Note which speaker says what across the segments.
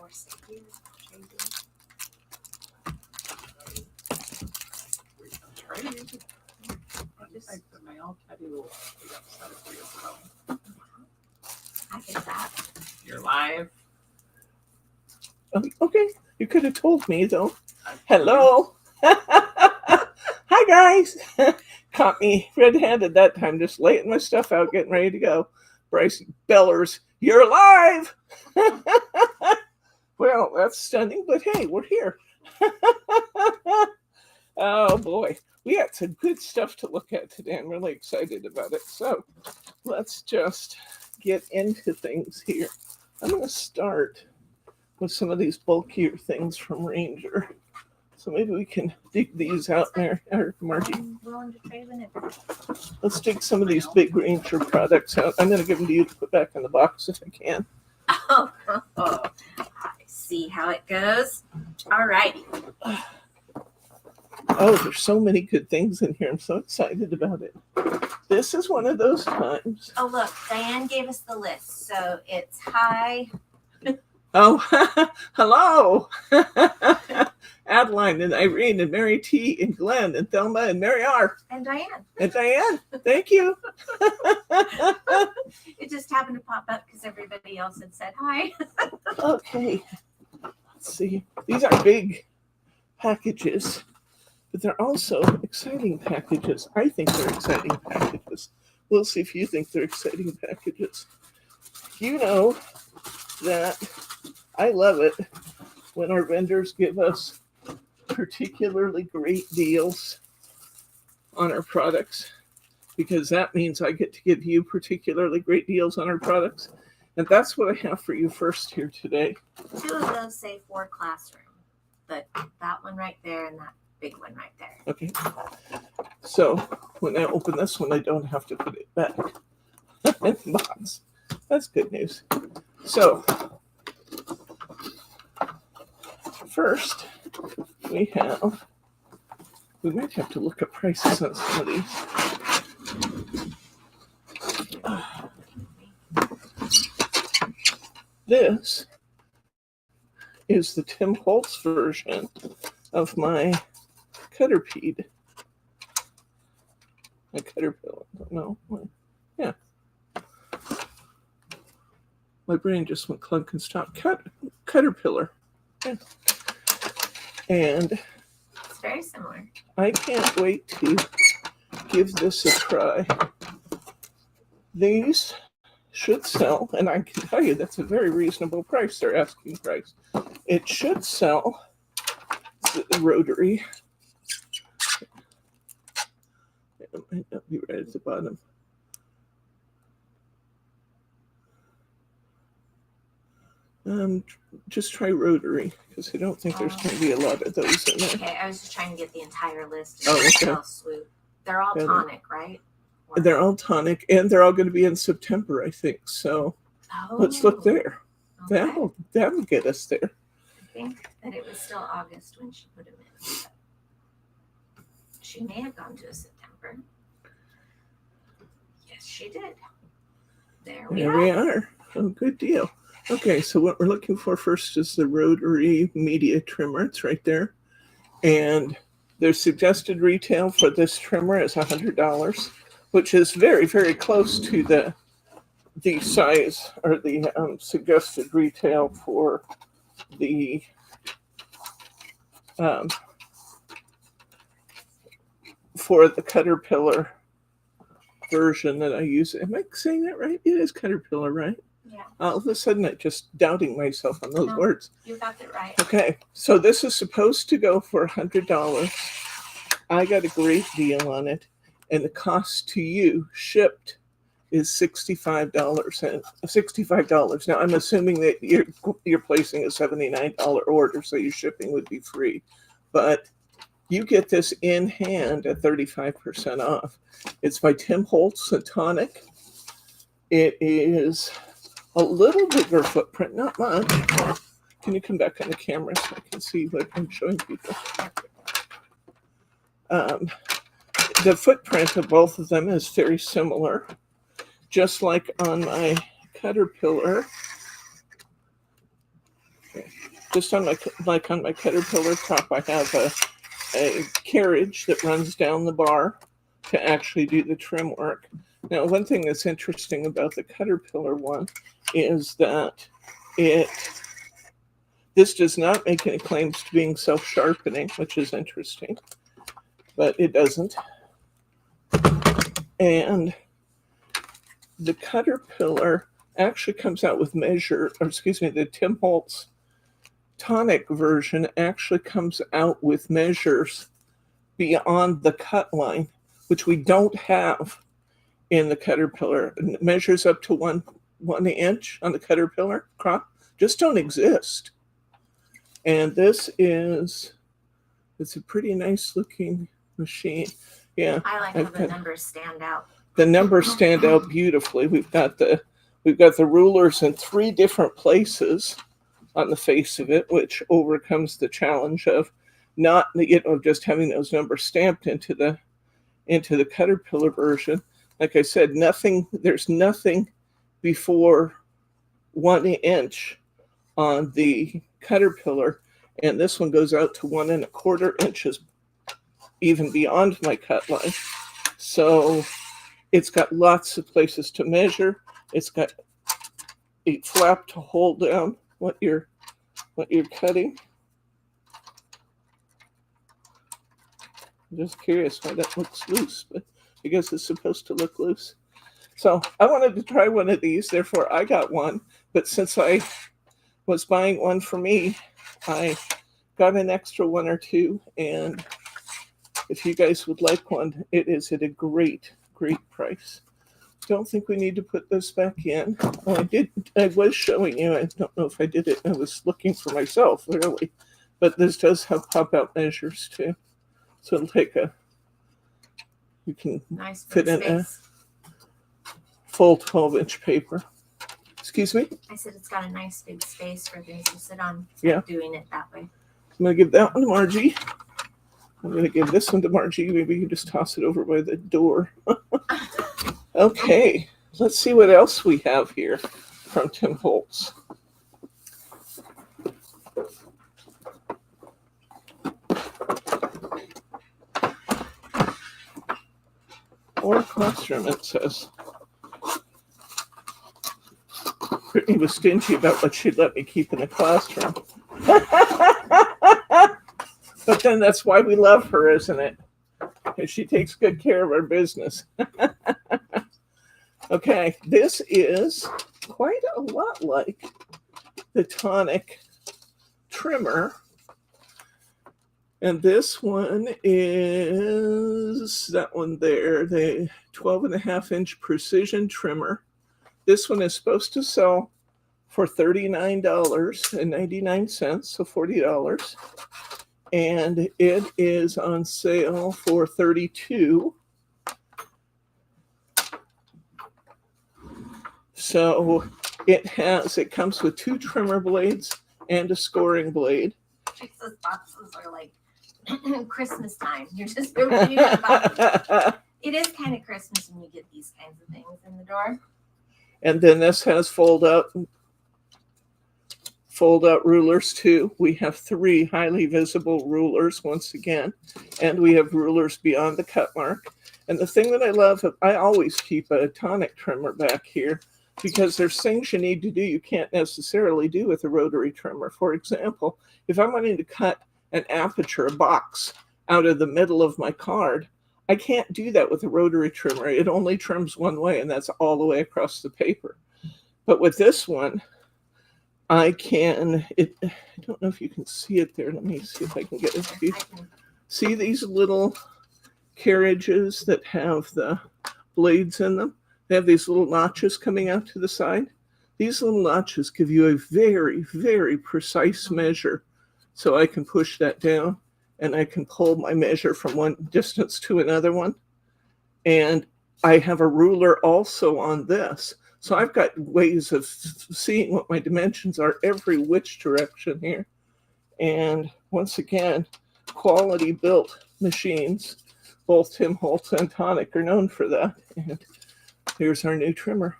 Speaker 1: I get that.
Speaker 2: You're live.
Speaker 3: Okay, you could have told me though. Hello. Hi guys. Caught me red-handed that time, just laying my stuff out, getting ready to go. Bryce bellers, "You're live." Well, that's stunning, but hey, we're here. Oh boy, we got some good stuff to look at today. I'm really excited about it. So let's just get into things here. I'm going to start with some of these bulkier things from Ranger. So maybe we can dig these out there, Margie.
Speaker 1: I'm willing to trade whenever.
Speaker 3: Let's dig some of these big Ranger products out. I'm going to give them to you to put back in the box if I can.
Speaker 1: Oh, I see how it goes. All righty.
Speaker 3: Oh, there's so many good things in here. I'm so excited about it. This is one of those times.
Speaker 1: Oh, look, Diane gave us the list. So it's hi.
Speaker 3: Oh, hello. Adeline and Irene and Mary T and Glenn and Thelma and Mary R.
Speaker 1: And Diane.
Speaker 3: And Diane. Thank you.
Speaker 1: It just happened to pop up because everybody else had said hi.
Speaker 3: Okay. Let's see. These are big packages, but they're also exciting packages. I think they're exciting packages. We'll see if you think they're exciting packages. You know that I love it when our vendors give us particularly great deals on our products, because that means I get to give you particularly great deals on our products. And that's what I have for you first here today.
Speaker 1: 2 of those say for classroom, but that one right there and that big one right there.
Speaker 3: Okay. So when I open this one, I don't have to put it back in the box. That's good news. So first, we might have to look at prices on some of these. This is the Tim Holtz version of my Caterpillar. My Caterpillar. No. Yeah. My brain just went clunk and stopped. Caterpillar. Yeah. And
Speaker 1: It's very similar.
Speaker 3: I can't wait to give this a try. These should sell, and I can tell you that's a very reasonable price, their asking price. It should sell the rotary. It might not be right at the bottom. Just try rotary, because I don't think there's going to be a lot of those in there.
Speaker 1: Okay, I was just trying to get the entire list.
Speaker 3: Oh, okay.
Speaker 1: Swoop. They're all tonic, right? Or...
Speaker 3: They're all tonic, and they're all going to be in September, I think. So let's look there.
Speaker 1: Okay.
Speaker 3: That'll get us there.
Speaker 1: I think that it was still August when she put them in. She may have gone to a September. Yes, she did. There we are.
Speaker 3: Oh, good deal. Okay, so what we're looking for first is the rotary media trimmer. It's right there. And their suggested retail for this trimmer is $100, which is very, very close to the size or the suggested retail for the Caterpillar version that I use. Am I saying that right? It is Caterpillar, right?
Speaker 1: Yeah.
Speaker 3: All of a sudden, I'm just doubting myself on those words.
Speaker 1: You got it right.
Speaker 3: Okay, so this is supposed to go for $100. I got a great deal on it, and the cost to you shipped is $65. Now, I'm assuming that you're placing a $79 order, so your shipping would be free. But you get this in hand at 35% off. It's by Tim Holtz, a tonic. It is a little bigger footprint, not much. Can you come back on the camera so I can see what I'm showing people? The footprint of both of them is very similar. Just like on my Caterpillar, Just on my Caterpillar top, I have a carriage that runs down the bar to actually do the trim work. Now, one thing that's interesting about the Caterpillar one is that this does not make any claims to being self-sharpening, which is interesting, but it doesn't. And the Caterpillar actually comes out with the Tim Holtz tonic version actually comes out with measures beyond the cut line, which we don't have in the Caterpillar. It measures up to one inch on the Caterpillar crop, just don't exist. And it's a pretty nice looking machine. Yeah.
Speaker 1: I like how the numbers stand out.
Speaker 3: The numbers stand out beautifully. We've got the rulers in 3 different places on the face of it, which overcomes the challenge of not, just having those numbers stamped into the Caterpillar version. Like I said, there's nothing before 1 inch on the Caterpillar, and this one goes out to 1 1/4 inches, even beyond my cut line. So it's got lots of places to measure. It's got a flap to hold down what you're cutting. I'm just curious why that looks loose, but I guess it's supposed to look loose. So I wanted to try one of these, therefore I got one. But since I was buying one for me, I got an extra 1 or 2. And if you guys would like one, it is at a great price. Don't think we need to put this back in. Oh, I was showing you. I don't know if I did it. I was looking for myself, literally. But this does have pop-out measures too. So it'll take you can
Speaker 1: nice
Speaker 3: fit in a full 12-inch paper. Excuse me?
Speaker 1: I said it's got a nice big space for things to sit on.
Speaker 3: Yeah.
Speaker 1: Doing it that way.
Speaker 3: I'm going to give that one to Margie. I'm going to give this one to Margie. Maybe you can just toss it over by the door. Okay, let's see what else we have here from Tim Holtz. Or classroom, it says. Brittany was stingy about what she'd let me keep in the classroom. But then that's why we love her, isn't it? Because she takes good care of our business. Okay, this is quite a lot like the tonic trimmer. And this one is that one there, the 12.5-inch precision trimmer. This one is supposed to sell for $39.99, so $40. And it is on sale for $32. So it comes with 2 trimmer blades and a scoring blade.
Speaker 1: Jesus, boxes are like Christmas time. You're just opening it. It is kind of Christmas when you get these kinds of things in the door.
Speaker 3: And then this has fold out rulers too. We have 3 highly visible rulers once again, and we have rulers beyond the cut mark. And the thing that I love, I always keep a tonic trimmer back here because there's things you need to do you can't necessarily do with a rotary trimmer. For example, if I'm wanting to cut an aperture, a box, out of the middle of my card, I can't do that with a rotary trimmer. It only trims one way, and that's all the way across the paper. But with this one, I can, I don't know if you can see it there. Let me see if I can get it to you. See these little carriages that have the blades in them? They have these little notches coming out to the side. These little notches give you a very, very precise measure. So I can push that down and I can pull my measure from one distance to another one. And I have a ruler also on this. So I've got ways of seeing what my dimensions are every which direction here. And once again, quality built machines, both Tim Holtz and Tonic are known for that. And here's our new trimmer.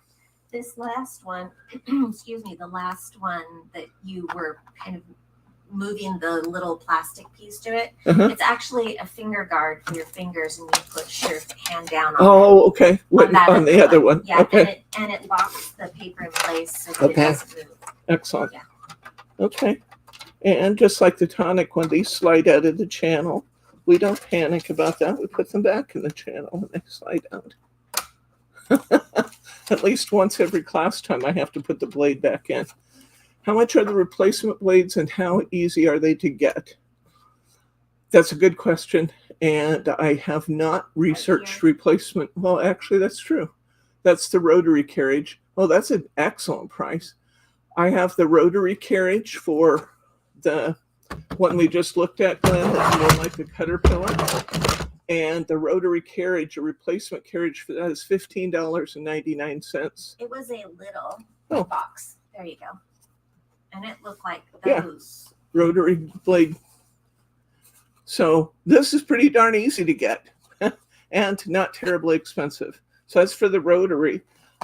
Speaker 1: this last one, excuse me, the last one that you were kind of moving the little plastic piece to it, it's actually a finger guard for your fingers, and you push your hand down on
Speaker 3: Oh, okay.
Speaker 1: on
Speaker 3: the other one.
Speaker 1: Yeah,
Speaker 3: Okay.
Speaker 1: and it locks the paper in place so that it doesn't move.
Speaker 3: Excellent.
Speaker 1: Yeah.
Speaker 3: Okay. And just like the tonic, when these slide out of the channel, we don't panic about that. We put them back in the channel when they slide out. At least once every class time, I have to put the blade back in. How much are the replacement blades and how easy are they to get? That's a good question. And I have not researched replacement. Well, actually, that's true. That's the rotary carriage. Oh, that's an excellent price. I have the rotary carriage for the one we just looked at, Glenn, that's more like a Caterpillar. And the rotary carriage, a replacement carriage for that is $15.99.
Speaker 1: It was a little
Speaker 3: Oh.
Speaker 1: box. There you go. And it looked like those.
Speaker 3: Yeah. Rotary blade. So this is pretty darn easy to get and not terribly expensive. So that's for the rotary.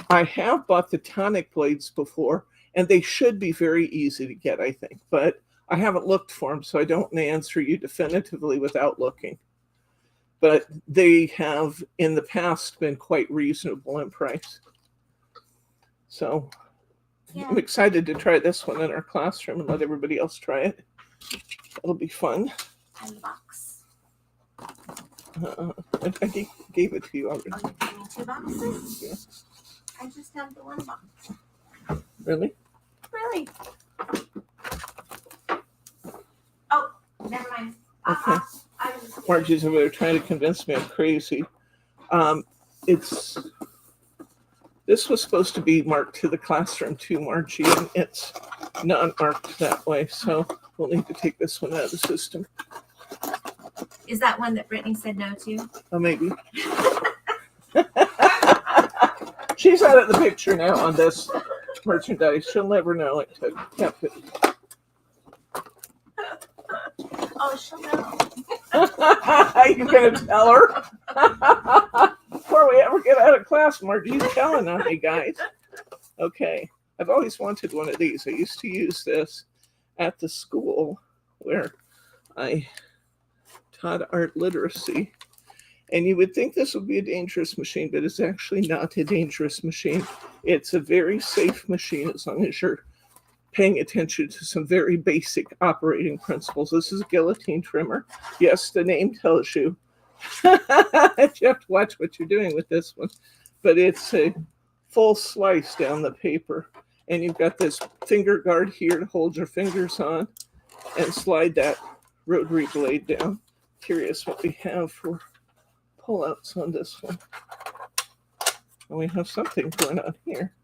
Speaker 3: I have bought the tonic blades before, and they should be very easy to get, I think. But I haven't looked for them, so I don't answer you definitively without looking. But they have, in the past, been quite reasonable in price. So
Speaker 1: Yeah.
Speaker 3: I'm excited to try this one in our classroom and let everybody else try it. It'll be fun.
Speaker 1: And the box.
Speaker 3: I gave it to you already.
Speaker 1: Oh, you gave me 2 boxes?
Speaker 3: Yeah.
Speaker 1: I just have the 1 box.
Speaker 3: Really?
Speaker 1: Really? Oh, never mind.
Speaker 3: Okay. Margie's over there trying to convince me I'm crazy. This was supposed to be marked to the classroom too, Margie, and it's not marked that way. So we'll need to take this one out of the system.
Speaker 1: Is that one that Brittany said no to?
Speaker 3: Oh, maybe. She's out of the picture now on this merchandise. She'll never know it. Kept it.
Speaker 1: Oh, she'll know.
Speaker 3: You gonna tell her? Before we ever get out of class, Margie's telling on me, guys. Okay. I've always wanted one of these. I used to use this at the school where I taught art literacy. And you would think this would be a dangerous machine, but it's actually not a dangerous machine. It's a very safe machine as long as you're paying attention to some very basic operating principles. This is a guillotine trimmer. Yes, the name tells you. You have to watch what you're doing with this one. But it's a full slice down the paper. And you've got this finger guard here to hold your fingers on and slide that rotary blade down. Curious what we have for pullouts on this one. And we have something going on here.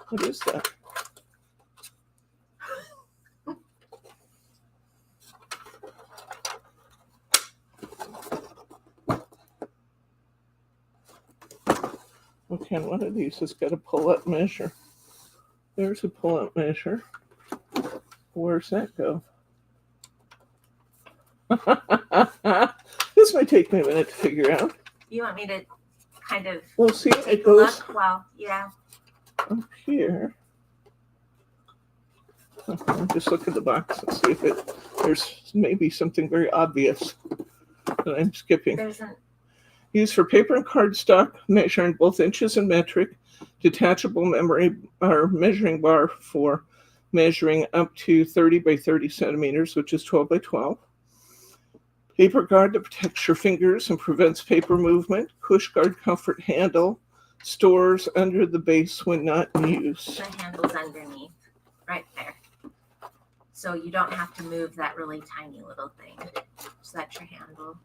Speaker 3: What is that? Okay, one of these has got a pull-up measure. There's a pull-up measure. Where's that go? This might take me a minute to figure out.
Speaker 1: You want me to kind of
Speaker 3: Well, see,
Speaker 1: take
Speaker 3: it
Speaker 1: a
Speaker 3: goes
Speaker 1: look? Well, yeah.
Speaker 3: up here. I'll just look at the box and see if there's maybe something very obvious that I'm skipping.
Speaker 1: There's an
Speaker 3: Used for paper and cardstock, measuring both inches and metric. Detachable measuring bar for measuring up to 30 by 30 centimeters, which is 12 by 12. Paper guard that protects your fingers and prevents paper movement. Push guard comfort handle. Stores under the base when not in use.
Speaker 1: the handle's underneath, right there. So you don't have to move that really tiny little thing. So that's your handle.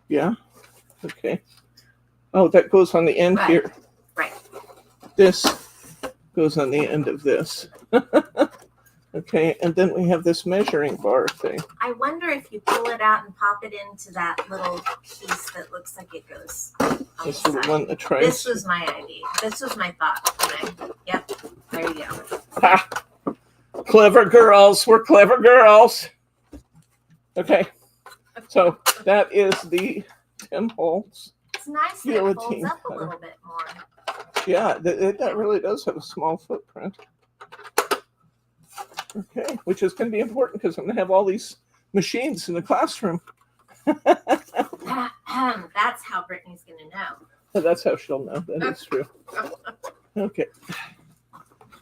Speaker 3: Yeah. Okay. Oh, that goes on the end
Speaker 1: Right.
Speaker 3: here.
Speaker 1: Right.
Speaker 3: This goes on the end of this. Okay, and then we have this measuring bar thing.
Speaker 1: I wonder if you pull it out and pop it into that little piece that looks like it goes on
Speaker 3: This is
Speaker 1: the
Speaker 3: the
Speaker 1: side.
Speaker 3: one that tries.
Speaker 1: This was my idea. This was my thought. Yep. There you go.
Speaker 3: Ha! Clever girls. We're clever girls. Okay, so that is the Tim Holtz
Speaker 1: It's nice that it folds
Speaker 3: guillotine
Speaker 1: up a
Speaker 3: cutter.
Speaker 1: little bit more.
Speaker 3: Yeah, that really does have a small footprint. Okay, which is going to be important because I'm going to have all these machines in the classroom.
Speaker 1: That's how Brittany's going to know.
Speaker 3: That's how she'll know. That is true. Okay.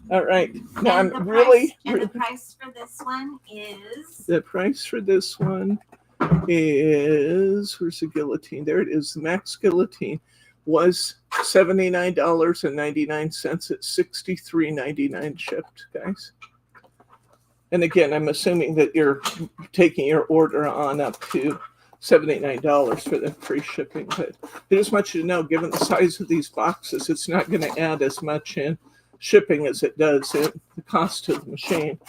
Speaker 3: All right. Now
Speaker 1: And
Speaker 3: I'm
Speaker 1: the
Speaker 3: really.
Speaker 1: price for this one is.
Speaker 3: The price for this one is, where's the guillotine? There it is. The max guillotine was $79.99. It's $63.99 shipped, guys. And again, I'm assuming that you're taking your order on up to $79 for the free shipping. But I just want you to know, given the size of these boxes, it's not going to add as much in shipping as it does in the cost of the machine.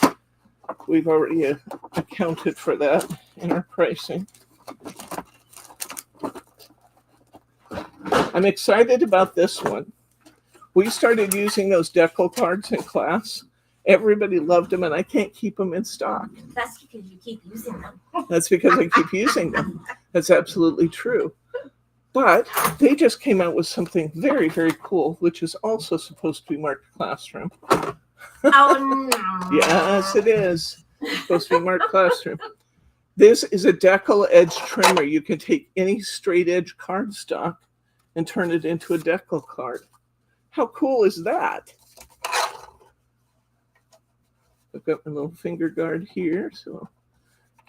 Speaker 3: We've already accounted for that in our pricing. I'm excited about this one. We started using those decal cards in class. Everybody loved them, and I can't keep them in stock.
Speaker 1: That's because you keep using them.
Speaker 3: That's because I keep using them. That's absolutely true. But they just came out with something very, very cool, which is also supposed to be marked classroom.
Speaker 1: Oh, no.
Speaker 3: Yes, it is. It's supposed to be marked classroom. This is a decal edge trimmer. You can take any straight edge cardstock and turn it into a decal card. How cool is that? I've got my little finger guard here, so I'll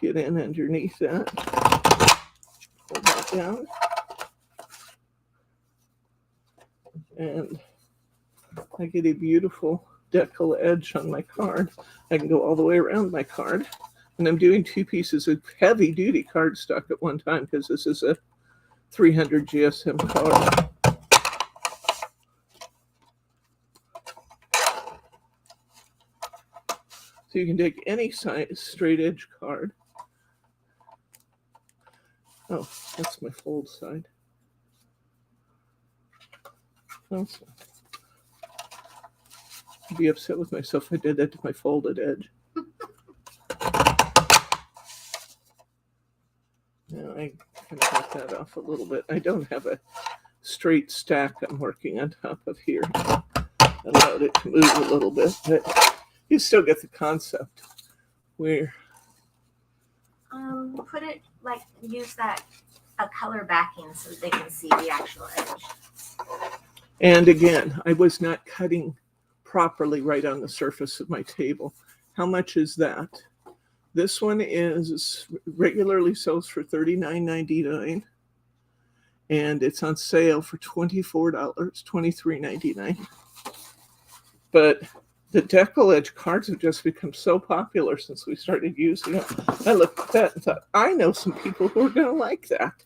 Speaker 3: get in underneath that. Pull that down. And I get a beautiful decal edge on my card. I can go all the way around my card. And I'm doing 2 pieces of heavy duty cardstock at one time because this is a 300 GSM card. So you can take any size straight edge card. Oh, that's my fold side. I'd be upset with myself if I did that to my folded edge. Now I kind of got that off a little bit. I don't have a straight stack I'm working on top of here. I allowed it to move a little bit, but you still get the concept. Where
Speaker 1: put it like use a color backing so they can see the actual edge.
Speaker 3: And again, I was not cutting properly right on the surface of my table. How much is that? This one is regularly sells for $39.99, and it's on sale for $24, $23.99. But the decal edge cards have just become so popular since we started using them. I looked at that and thought, I know some people who are going to like that.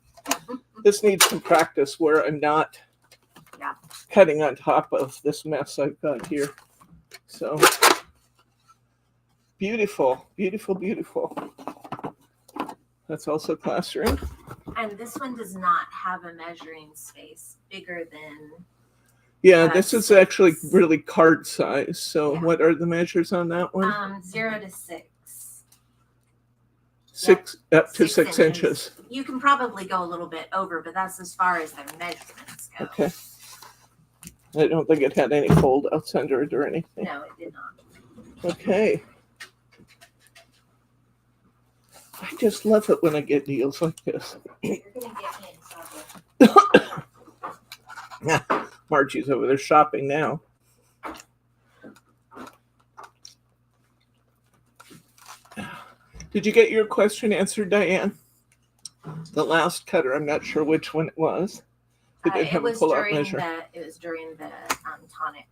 Speaker 3: This needs some practice where I'm not cutting on top of this mess I've got here. So beautiful, beautiful, beautiful. That's also classroom.
Speaker 1: And this one does not have a measuring space bigger than.
Speaker 3: Yeah, this is actually really card size. So
Speaker 1: yeah.
Speaker 3: What are the measures on that one?
Speaker 1: 0 to 6.
Speaker 3: 6 up to 6 inches.
Speaker 1: You can probably go a little bit over, but that's as far as their measurements go.
Speaker 3: Okay. I don't think it had any fold outs under it or anything.
Speaker 1: No, it did not.
Speaker 3: Okay. I just love it when I get deals like this.
Speaker 1: You're gonna get me in trouble.
Speaker 3: Margie's over there shopping now. Did you get your question answered, Diane? The last cutter, I'm not sure which one it was.
Speaker 1: It was during the tonic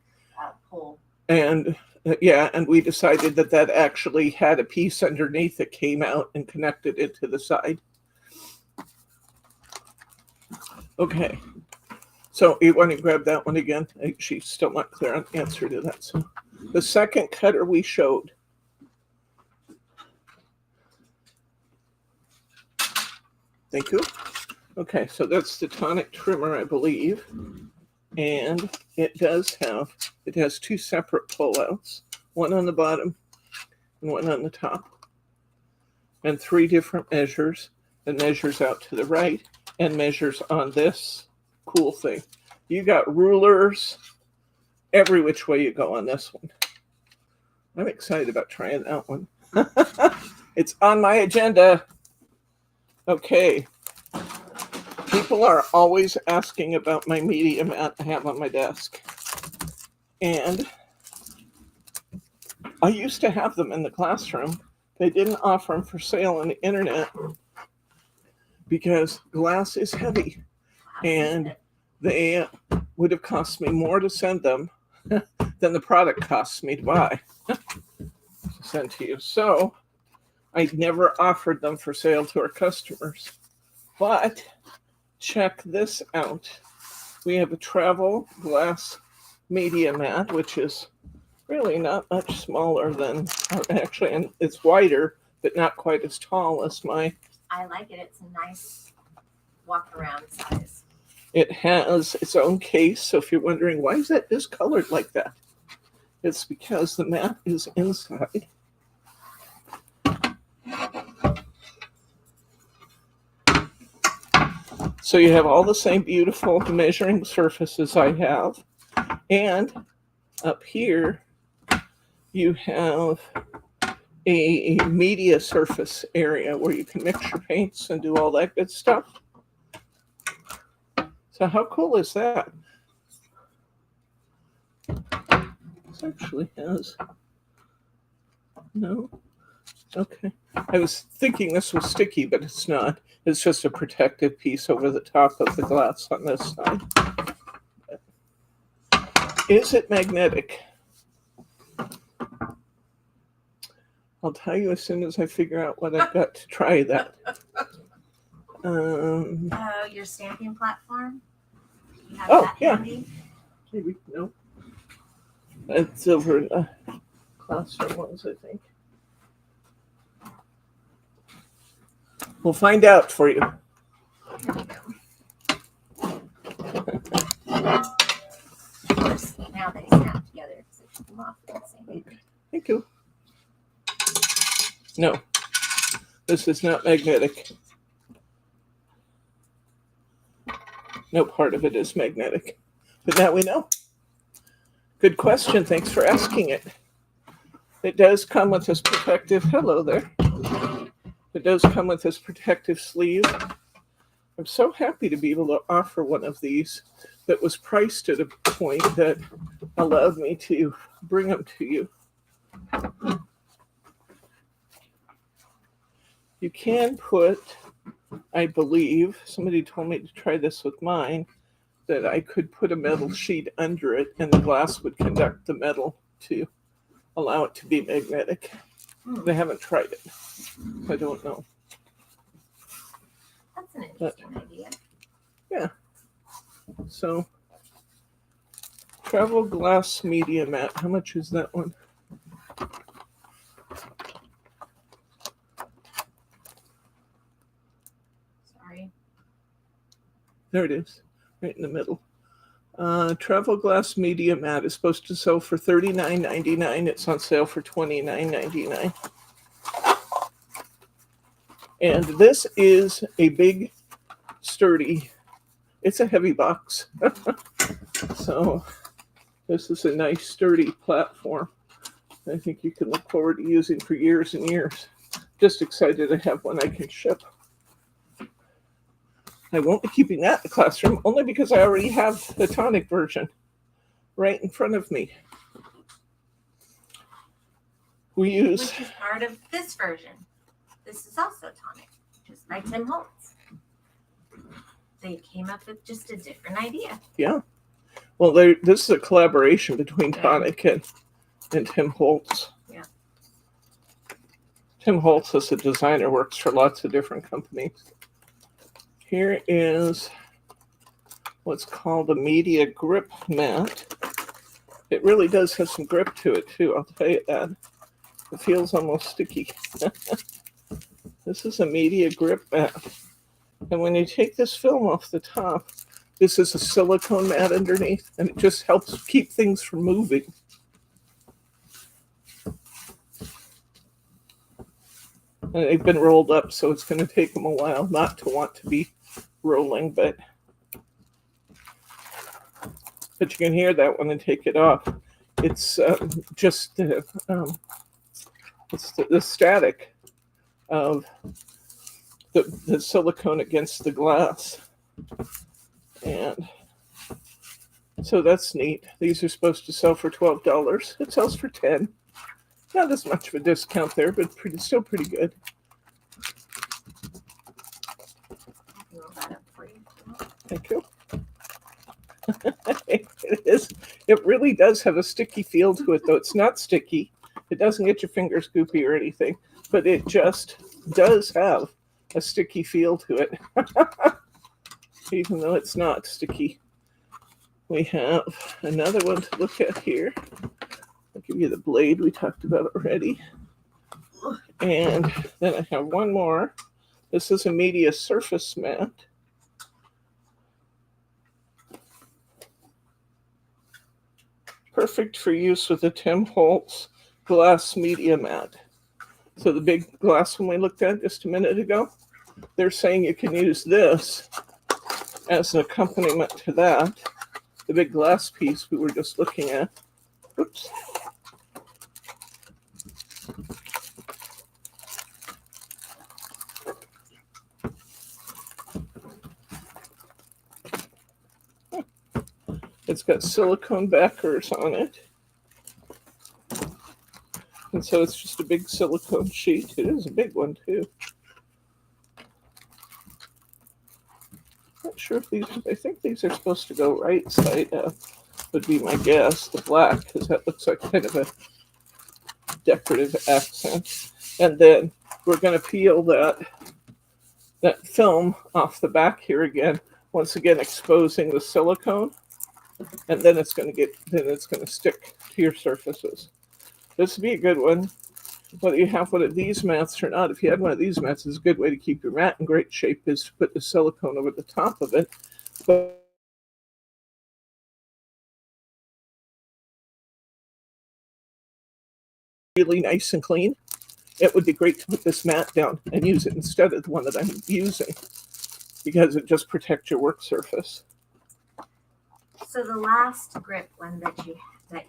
Speaker 1: pull.
Speaker 3: And and we decided that actually had a piece underneath that came out and connected it to the side. Okay. So you want to grab that one again? She's still not clear on the answer to that. So the second cutter we showed. Thank you. Okay, so that's the tonic trimmer, I believe. And it has 2 separate pullouts, one on the bottom and one on the top. And 3 different measures, and measures out to the right and measures on this cool thing. You got rulers, every which way you go on this one. I'm excited about trying that one. It's on my agenda. Okay. People are always asking about my media mat I have on my desk. And I used to have them in the classroom. They didn't offer them for sale on the internet because glass is heavy. And they would have cost me more to send them than the product costs me to buy. Send to you. So I never offered them for sale to our customers. But check this out. We have a travel glass media mat, which is really not much smaller than, actually, and it's wider, but not quite as tall as my.
Speaker 1: I like it. It's a nice walk around size.
Speaker 3: It has its own case. So if you're wondering, why is that discolored like that? It's because the mat is inside. So you have all the same beautiful measuring surfaces I have. And up here, you have a media surface area where you can mix your paints and do all that good stuff. So how cool is that? This actually has, no? Okay. I was thinking this was sticky, but it's not. It's just a protective piece over the top of the glass on this side. Is it magnetic? I'll tell you as soon as I figure out what I've got to try that.
Speaker 1: Your stamping platform? You have
Speaker 3: Oh,
Speaker 1: that
Speaker 3: yeah.
Speaker 1: handy?
Speaker 3: Maybe, no. It's over in the classroom ones, I think. We'll find out for you.
Speaker 1: Here we go. Of course, now they snap together because I took them off at the same time.
Speaker 3: Okay. Thank you. No, this is not magnetic. No part of it is magnetic. But now we know. Good question. Thanks for asking it. It does come with this protective, hello there. It does come with this protective sleeve. I'm so happy to be able to offer one of these that was priced at a point that allowed me to bring them to you. You can put, I believe, somebody told me to try this with mine, that I could put a metal sheet under it and the glass would conduct the metal to allow it to be magnetic. They haven't tried it. I don't know.
Speaker 1: That's an interesting idea.
Speaker 3: Yeah. So, travel glass media mat. How much is that one?
Speaker 1: Sorry.
Speaker 3: There it is, right in the middle. Travel glass media mat is supposed to sell for $39.99. It's on sale for $29.99. And this is a big, sturdy, it's a heavy box. So this is a nice, sturdy platform I think you can look forward to using for years and years. Just excited to have one I can ship. I won't be keeping that in the classroom, only because I already have the tonic version right in front of me. We use...
Speaker 1: Which is part of this version. This is also tonic, just by Tim Holtz. They came up with just a different idea.
Speaker 3: Yeah. Well, this is a collaboration between tonic and Tim Holtz.
Speaker 1: Yeah.
Speaker 3: Tim Holtz, as a designer, works for lots of different companies. Here is what's called a media grip mat. It really does have some grip to it, too. I'll tell you that. It feels almost sticky. This is a media grip mat. And when you take this film off the top, this is a silicone mat underneath, and it just helps keep things from moving. And they've been rolled up, so it's going to take them a while not to want to be rolling, but but you can hear that when I take it off. It's just it's the static of the silicone against the glass. And so that's neat. These are supposed to sell for $12. It sells for $10. Not as much of a discount there, but still pretty good.
Speaker 1: Roll that up for you.
Speaker 3: Thank you. It really does have a sticky feel to it, though. It's not sticky. It doesn't get your fingers goopy or anything, but it just does have a sticky feel to it, even though it's not sticky. We have another one to look at here. I'll give you the blade we talked about already. And then I have one more. This is a media surface mat. Perfect for use with the Tim Holtz glass media mat. So the big glass one we looked at just a minute ago, they're saying you can use this as an accompaniment to that. The big glass piece we were just looking at. Oops. It's got silicone backers on it. And so it's just a big silicone sheet. It is a big one, too. Not sure if these, I think these are supposed to go right side up, would be my guess, the black, because that looks like kind of a decorative accent. And then we're going to peel that film off the back here again, once again exposing the silicone. And then it's going to stick to your surfaces. This would be a good one, whether you have one of these mats or not. If you had one of these mats, it's a good way to keep your mat in great shape is to put the silicone over the top of it. But really nice and clean, it would be great to put this mat down and use it instead of the one that I'm using, because it just protects your work surface.
Speaker 1: So the last grip one that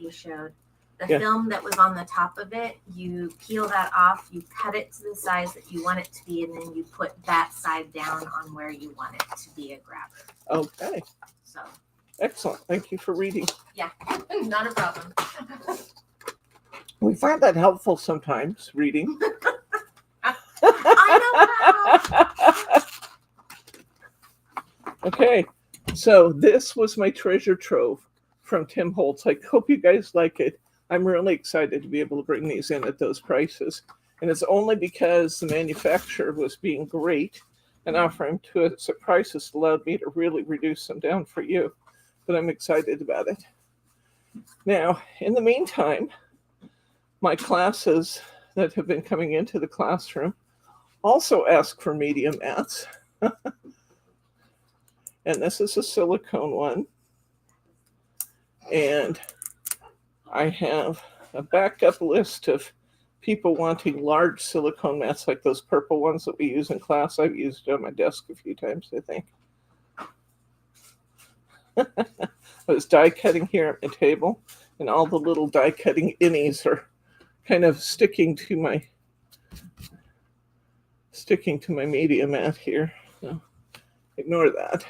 Speaker 1: you showed, the
Speaker 3: Yeah.
Speaker 1: film that was on the top of it, you peel that off, you cut it to the size that you want it to be, and then you put that side down on where you want it to be a grabber.
Speaker 3: Okay.
Speaker 1: So
Speaker 3: Excellent. Thank you for reading.
Speaker 1: yeah, not a problem.
Speaker 3: We find that helpful sometimes, reading.
Speaker 1: I know how.
Speaker 3: Okay, so this was my treasure trove from Tim Holtz. I hope you guys like it. I'm really excited to be able to bring these in at those prices. And it's only because the manufacturer was being great and offering to us at prices allowed me to really reduce them down for you. But I'm excited about it. Now, in the meantime, my classes that have been coming into the classroom also ask for media mats. And this is a silicone one. And I have a backup list of people wanting large silicone mats like those purple ones that we use in class. I've used it on my desk a few times, I think. I was die cutting here at my table, and all the little die cutting innies are kind of sticking to my media mat here. So ignore that.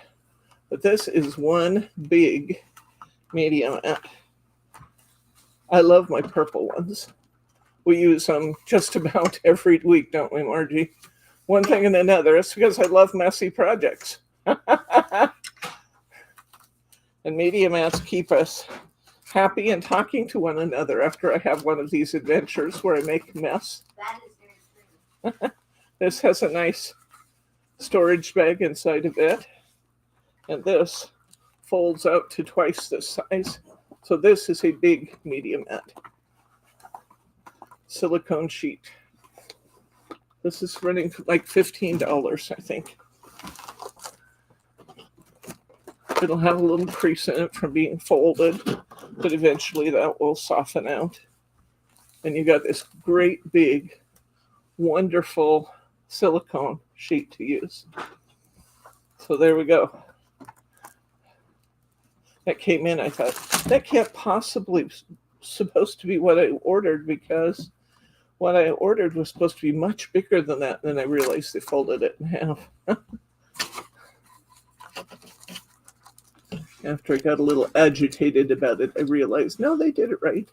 Speaker 3: But this is one big media mat. I love my purple ones. We use them just about every week, don't we, Margie? One thing and another. It's because I love messy projects. And media mats keep us happy and talking to one another after I have one of these adventures where I make a mess.
Speaker 1: That is very true.
Speaker 3: This has a nice storage bag inside of it. And this folds out to twice this size. So this is a big media mat. Silicone sheet. This is running for like $15, I think. It'll have a little crease in it from being folded, but eventually that will soften out. And you got this great big, wonderful silicone sheet to use. So there we go. that came in, I thought, that can't possibly supposed to be what I ordered, because what I ordered was supposed to be much bigger than that. And then I realized they folded it in half. After I got a little agitated about it, I realized, no, they did it right.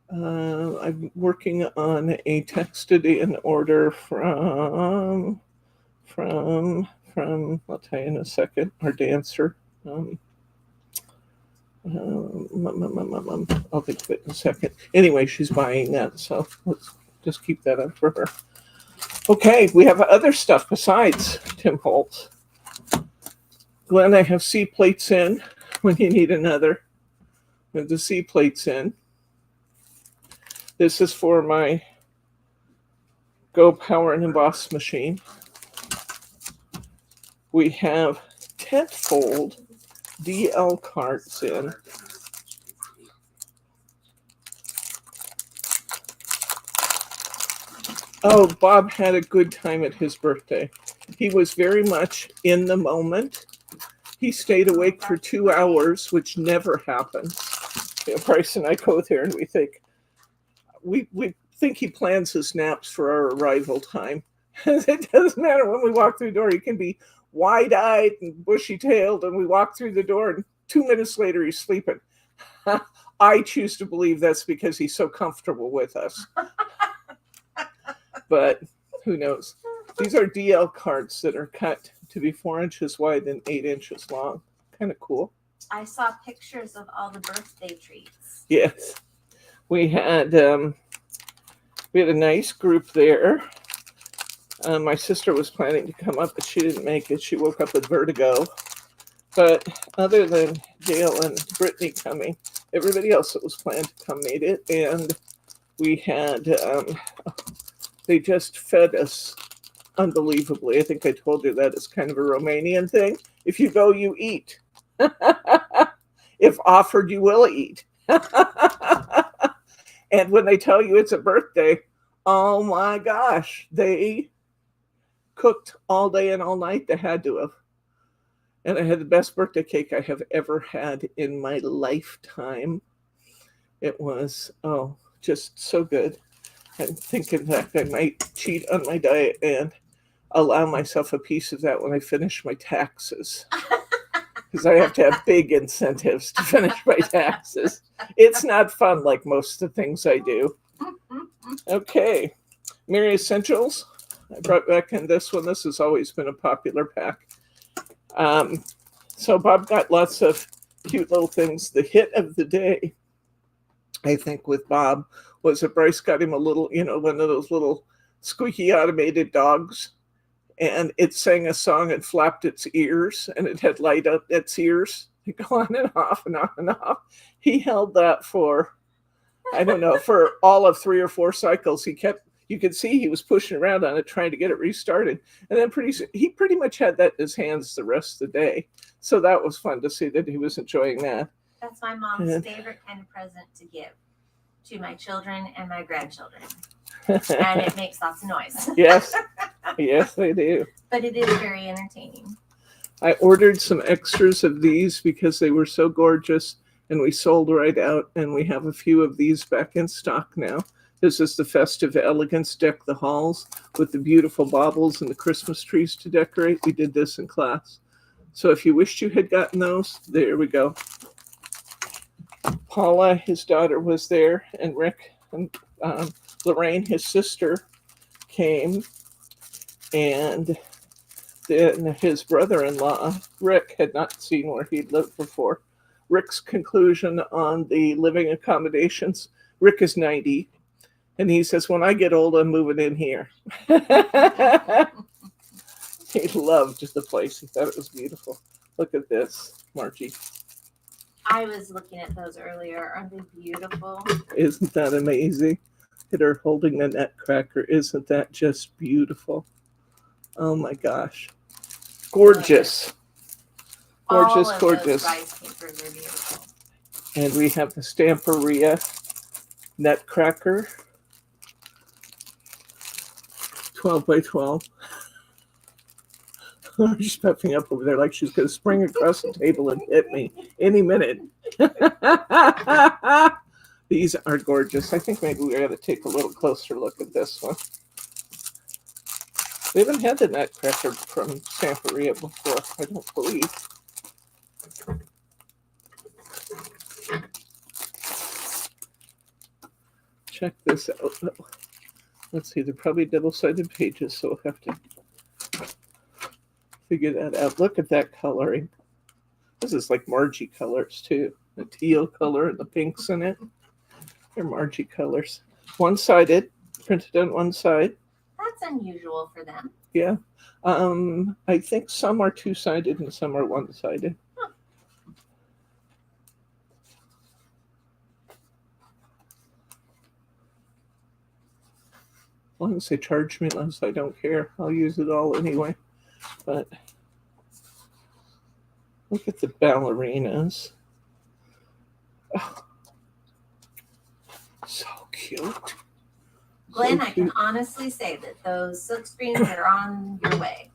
Speaker 3: I'm working on a texted-in order from I'll tell you in a second, our dancer. I'll think of it in a second. Anyway, she's buying that, so let's just keep that up for her. Okay, we have other stuff besides Tim Holtz. Glenn, I have C plates in when you need another. With the C plates in. This is for my Go Power and Emboss machine. We have tentfold DL carts in. Oh, Bob had a good time at his birthday. He was very much in the moment. He stayed awake for 2 hours, which never happens. You know, Bryce and I go there and we think he plans his naps for our arrival time. It doesn't matter when we walk through the door. He can be wide-eyed and bushy-tailed, and we walk through the door, and 2 minutes later he's sleeping. I choose to believe that's because he's so comfortable with us. But who knows? These are DL cards that are cut to be 4 inches wide and 8 inches long. Kind of cool.
Speaker 1: I saw pictures of all the birthday treats.
Speaker 3: Yes. We had a nice group there. My sister was planning to come up, but she didn't make it. She woke up with vertigo. But other than Dale and Brittany coming, everybody else that was planned to come made it. And we had, they just fed us unbelievably. I think I told you that it's kind of a Romanian thing. If you go, you eat. If offered, you will eat. And when they tell you it's a birthday, oh my gosh, they cooked all day and all night. They had to have. And I had the best birthday cake I have ever had in my lifetime. It was, just so good. I'm thinking that I might cheat on my diet and allow myself a piece of that when I finish my taxes. Because I have to have big incentives to finish my taxes. It's not fun like most of the things I do. Okay, Mary Essentials. I brought back in this one. This has always been a popular pack. So Bob got lots of cute little things. The hit of the day, I think, with Bob was that Bryce got him a little, one of those little squeaky automated dogs. And it sang a song and flapped its ears, and it had light up its ears. It go on and off and on and off. He held that for, I don't know, for all of 3 or 4 cycles. You could see he was pushing around on it, trying to get it restarted. And then he pretty much had that in his hands the rest of the day. So that was fun to see that he was enjoying that.
Speaker 1: That's my mom's favorite kind of present to give to my children and my grandchildren. And it makes lots of noise.
Speaker 3: Yes. Yes, they do.
Speaker 1: But it is very entertaining.
Speaker 3: I ordered some extras of these because they were so gorgeous, and we sold right out, and we have a few of these back in stock now. This is the Festive Elegance Deck the Halls with the beautiful baubles and the Christmas trees to decorate. We did this in class. So if you wished you had gotten those, there we go. Paula, his daughter, was there, and Rick and Lorraine, his sister, came, and then his brother-in-law, Rick, had not seen where he'd lived before. Rick's conclusion on the living accommodations, Rick is 90, and he says, when I get old, I'm moving in here. He loved the place. He thought it was beautiful. Look at this, Margie.
Speaker 1: I was looking at those earlier. Aren't they beautiful?
Speaker 3: Isn't that amazing? At her holding the nutcracker. Isn't that just beautiful? Oh my gosh. Gorgeous. Gorgeous,
Speaker 1: all
Speaker 3: gorgeous.
Speaker 1: Those rice papers are beautiful.
Speaker 3: And we have the Stamperia Nutcracker, 12 by 12. She's puffing up over there like she's going to spring across the table and hit me any minute. These are gorgeous. I think maybe we ought to take a little closer look at this one. We haven't had the Nutcracker from Samperia before, I don't believe. Check this out. Let's see, they're probably double-sided pages, so we'll have to figure that out. Look at that coloring. This is like Margie colors too. The teal color and the pinks in it. They're Margie colors. One-sided, printed on one side.
Speaker 1: That's unusual for them.
Speaker 3: Yeah. I think some are two-sided and some are one-sided.
Speaker 1: Huh.
Speaker 3: As long as they charge me less, I don't care. I'll use it all anyway. But look at the ballerinas. Oh, so cute.
Speaker 1: Glenn,
Speaker 3: So
Speaker 1: I can
Speaker 3: cute.
Speaker 1: honestly say that those silk screens are on your way.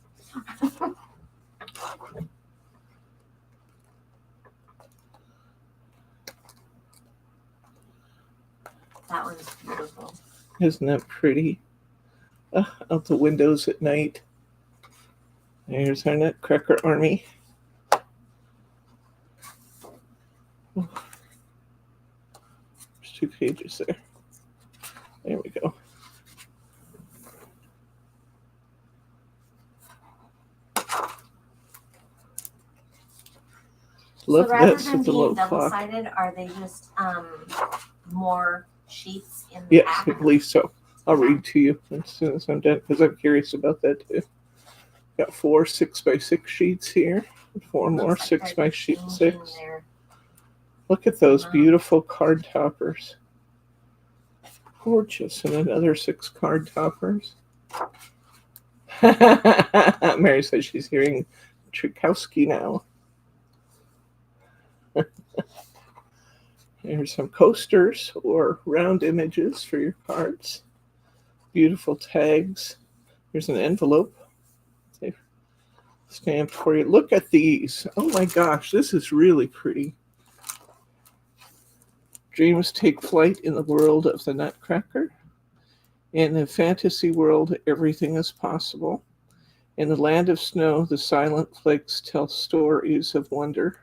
Speaker 1: That one's beautiful.
Speaker 3: Isn't that pretty? Out the windows at night. There's our Nutcracker army. Oh. There's 2 pages there. There we go. Love
Speaker 1: so rather
Speaker 3: this
Speaker 1: than
Speaker 3: with the low
Speaker 1: being
Speaker 3: clock.
Speaker 1: double-sided, are they just more sheets in the
Speaker 3: Yes,
Speaker 1: back?
Speaker 3: I believe so. I'll read to you as soon as I'm done because I'm curious about that too. Got 4 6x6 sheets here. 4 more
Speaker 1: Looks like
Speaker 3: 6
Speaker 1: they're
Speaker 3: by
Speaker 1: changing
Speaker 3: 6.
Speaker 1: their-
Speaker 3: Look at those
Speaker 1: Wow.
Speaker 3: beautiful card toppers. Gorgeous. And another 6 card toppers. Mary says she's hearing Tchaikovsky now. Here's some coasters or round images for your cards. Beautiful tags. Here's an envelope. They've stamped for you. Look at these. Oh my gosh, this is really pretty. Dreams take flight in the world of the Nutcracker. In the fantasy world, everything is possible. In the land of snow, the silent flakes tell stories of wonder.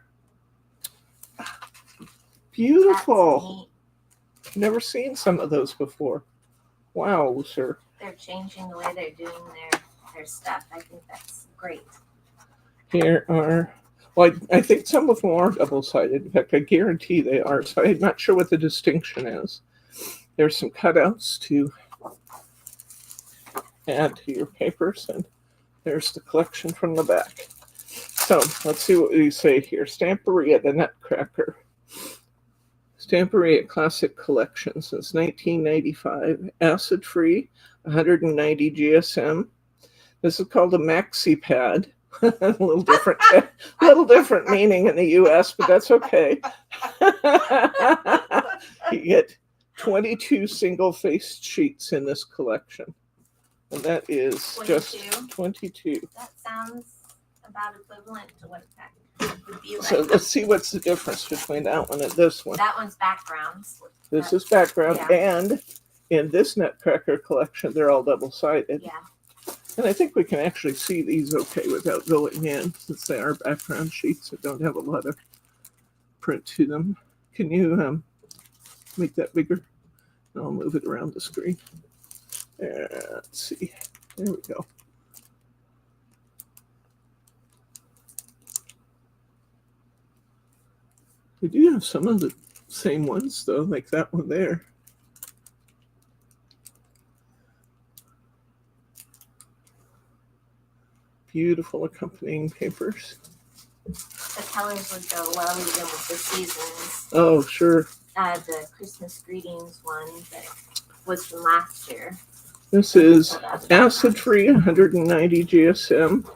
Speaker 3: Beautiful.
Speaker 1: That's neat.
Speaker 3: Never seen some of those before. Wow, sir.
Speaker 1: They're changing the way they're doing their stuff. I think that's great.
Speaker 3: Here are, well, I think some of them are double-sided. In fact, I guarantee they are. So I'm not sure what the distinction is. There's some cutouts to add to your papers, and there's the collection from the back. So let's see what we say here. Samperia, the Nutcracker. Samperia Classic Collection since 1995. Acid-free, 190 GSM. This is called a maxi pad. A little different meaning in the U.S., but that's okay. You get 22 single-faced sheets in this collection, and that is
Speaker 1: 22?
Speaker 3: just 22.
Speaker 1: That sounds about equivalent to what that would be like.
Speaker 3: So let's see what's the difference between that one and this one.
Speaker 1: That one's backgrounds.
Speaker 3: This is background,
Speaker 1: Yeah.
Speaker 3: and in this Nutcracker collection, they're all double-sided.
Speaker 1: Yeah.
Speaker 3: And I think we can actually see these okay without going in, since they are background sheets that don't have a lot of print to them. Can you make that bigger? I'll move it around the screen. Let's see. There we go. We do have some of the same ones, though, like that one there. Beautiful accompanying papers.
Speaker 1: The colors would go well even with the seasons.
Speaker 3: Oh, sure.
Speaker 1: The Christmas greetings one that was from last year.
Speaker 3: This is acid-free, 190 GSM,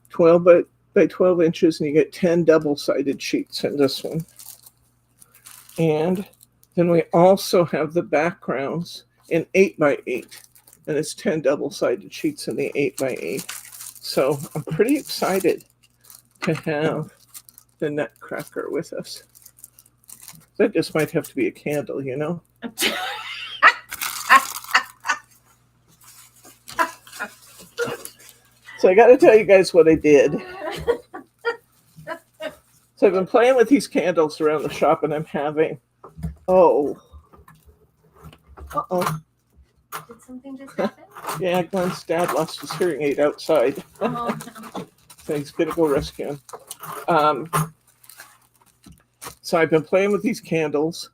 Speaker 3: 12 by 12 inches, and you get 10 double-sided sheets in this one. And Then we also have the backgrounds in 8x8, and it's 10 double-sided sheets in the 8x8. So I'm pretty excited to have the Nutcracker with us. That just might have to be a candle, you know? So I got to tell you guys what I did. So I've been playing with these candles around the shop, and I'm having, uh-oh.
Speaker 1: Did something just happen?
Speaker 3: Yeah, Glenn's dad lost his hearing aid outside.
Speaker 1: Oh, no.
Speaker 3: So he's going to go rescue him. So I've been playing with these candles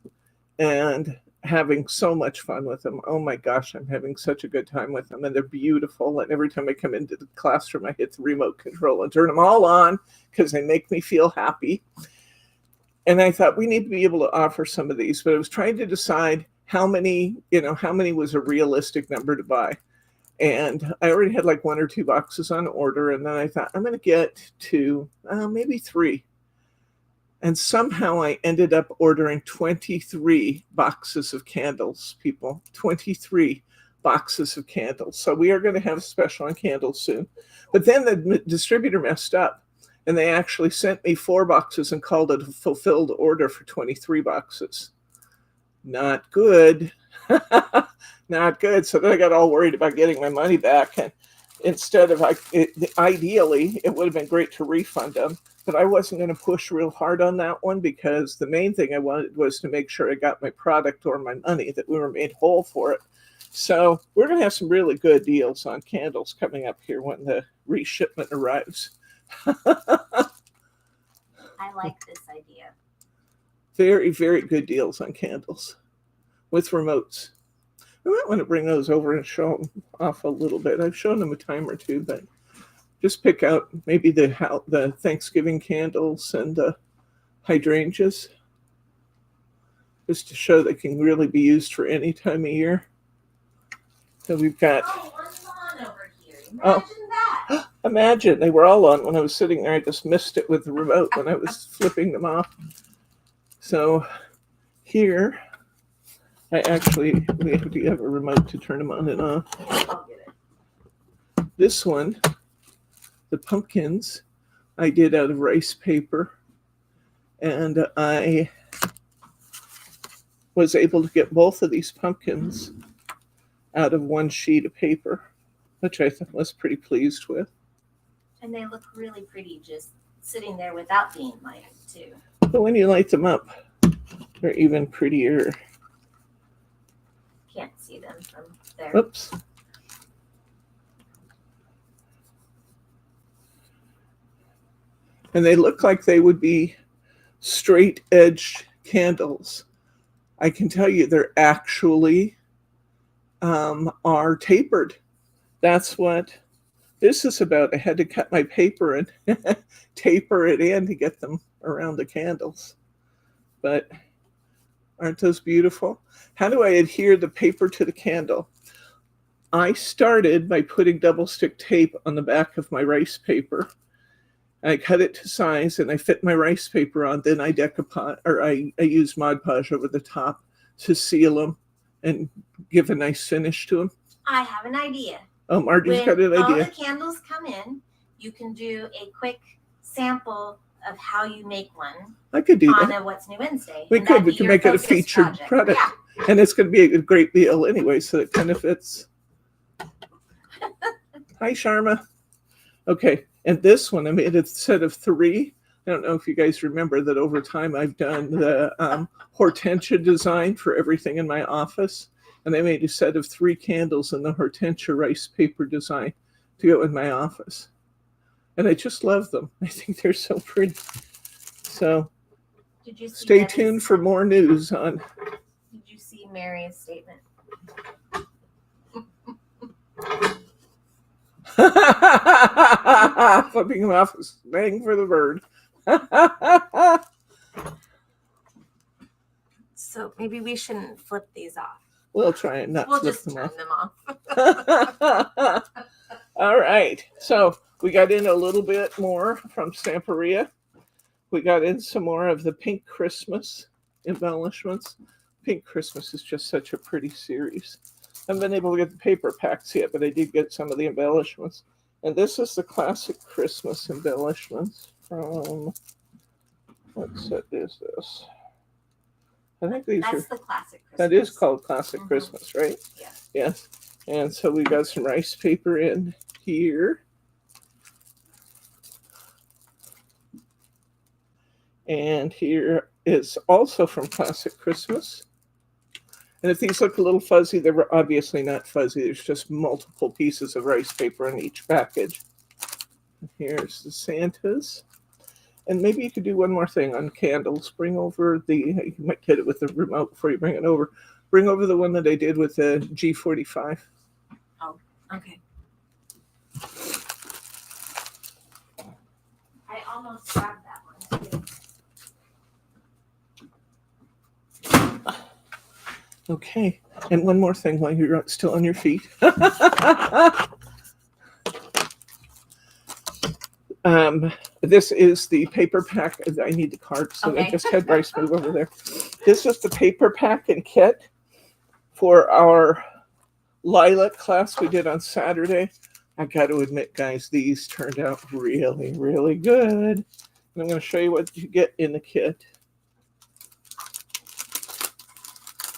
Speaker 3: and having so much fun with them. Oh my gosh, I'm having such a good time with them, and they're beautiful. And every time I come into the classroom, I hit the remote control and turn them all on because they make me feel happy. And I thought we need to be able to offer some of these, but I was trying to decide how many was a realistic number to buy. And I already had like 1 or 2 boxes on order, and then I thought I'm going to get to maybe 3. And somehow I ended up ordering 23 boxes of candles, people. 23 boxes of candles. So we are going to have a special on candles soon. But then the distributor messed up, and they actually sent me 4 boxes and called it a fulfilled order for 23 boxes. Not good. Not good. So then I got all worried about getting my money back. And instead of, ideally, it would have been great to refund them. But I wasn't going to push real hard on that one because the main thing I wanted was to make sure I got my product or my money, that we were made whole for it. So we're going to have some really good deals on candles coming up here when the reshipment arrives.
Speaker 1: I like this idea.
Speaker 3: Very, very good deals on candles with remotes. We might want to bring those over and show them off a little bit. I've shown them a time or two, but just pick out maybe the Thanksgiving candles and the hydrangeas, just to show they can really be used for any time of year. So we've got.
Speaker 1: Oh, one's on over here. Imagine that.
Speaker 3: Imagine they were all on when I was sitting there. I just missed it with the remote when I was flipping them off. So here, we have a remote to turn them on and off.
Speaker 1: I'll get it.
Speaker 3: This one, the pumpkins, I did out of rice paper, and I was able to get both of these pumpkins out of 1 sheet of paper, which I was pretty pleased with.
Speaker 1: And they look really pretty just sitting there without being lighted too.
Speaker 3: But when you light them up, they're even prettier.
Speaker 1: Can't see them from there.
Speaker 3: Oops. And they look like they would be straight edged candles. I can tell you they're actually are tapered. That's what this is about. I had to cut my paper and taper it in to get them around the candles. But aren't those beautiful? How do I adhere the paper to the candle? I started by putting double stick tape on the back of my rice paper. I cut it to size and I fit my rice paper on. Then I decoupage, or I use Mod Podge over the top to seal them and give a nice finish to them.
Speaker 1: I have an idea.
Speaker 3: Oh, Margie's got an
Speaker 1: When
Speaker 3: idea.
Speaker 1: all the candles come in, you can do a quick sample of how you make one
Speaker 3: I could do
Speaker 1: on
Speaker 3: that.
Speaker 1: a What's New Wednesday.
Speaker 3: We
Speaker 1: And
Speaker 3: could.
Speaker 1: that'd
Speaker 3: We
Speaker 1: be
Speaker 3: can
Speaker 1: your
Speaker 3: make it a
Speaker 1: focus
Speaker 3: featured
Speaker 1: project.
Speaker 3: product.
Speaker 1: Yeah.
Speaker 3: And it's going to be a great deal anyway, so it kind of fits. Hi, Sharma. Okay, and this one, I made a set of 3. I don't know if you guys remember that over time I've done the hortensia design for everything in my office. And I made a set of 3 candles in the hortensia rice paper design to go in my office. And I just love them. I think they're so pretty. So
Speaker 1: Did you see
Speaker 3: stay
Speaker 1: Debbie's-
Speaker 3: tuned for more news on.
Speaker 1: Did you see Mary's statement?
Speaker 3: Flipping them off is bang for the bird.
Speaker 1: So maybe we shouldn't flip these off.
Speaker 3: We'll try and not
Speaker 1: We'll
Speaker 3: flip
Speaker 1: just
Speaker 3: them
Speaker 1: turn
Speaker 3: off.
Speaker 1: them off.
Speaker 3: All right. So we got in a little bit more from Stamperia. We got in some more of the pink Christmas embellishments. Pink Christmas is just such a pretty series. I haven't been able to get the paper packs yet, but I did get some of the embellishments. And this is the classic Christmas embellishments from, what set is this? I think these
Speaker 1: That's
Speaker 3: are,
Speaker 1: the classic Christmas.
Speaker 3: that is called Classic Christmas, right?
Speaker 1: Yeah.
Speaker 3: Yes. And so we got some rice paper in here. And here is also from Classic Christmas. And if these look a little fuzzy, they were obviously not fuzzy. There's just multiple pieces of rice paper in each package. Here's the Santas. And maybe you could do one more thing on candles. Bring over the, you might get it with the remote before you bring it over. Bring over the one that I did with the G45.
Speaker 1: Oh, okay. I almost grabbed that one too.
Speaker 3: Okay, and one more thing while you're still on your feet. This is the paper pack. I need the card, so
Speaker 1: Okay.
Speaker 3: I just had Bryce move over there. This is the paper pack and kit for our lilac class we did on Saturday. I got to admit, guys, these turned out really, really good. And I'm going to show you what you get in the kit.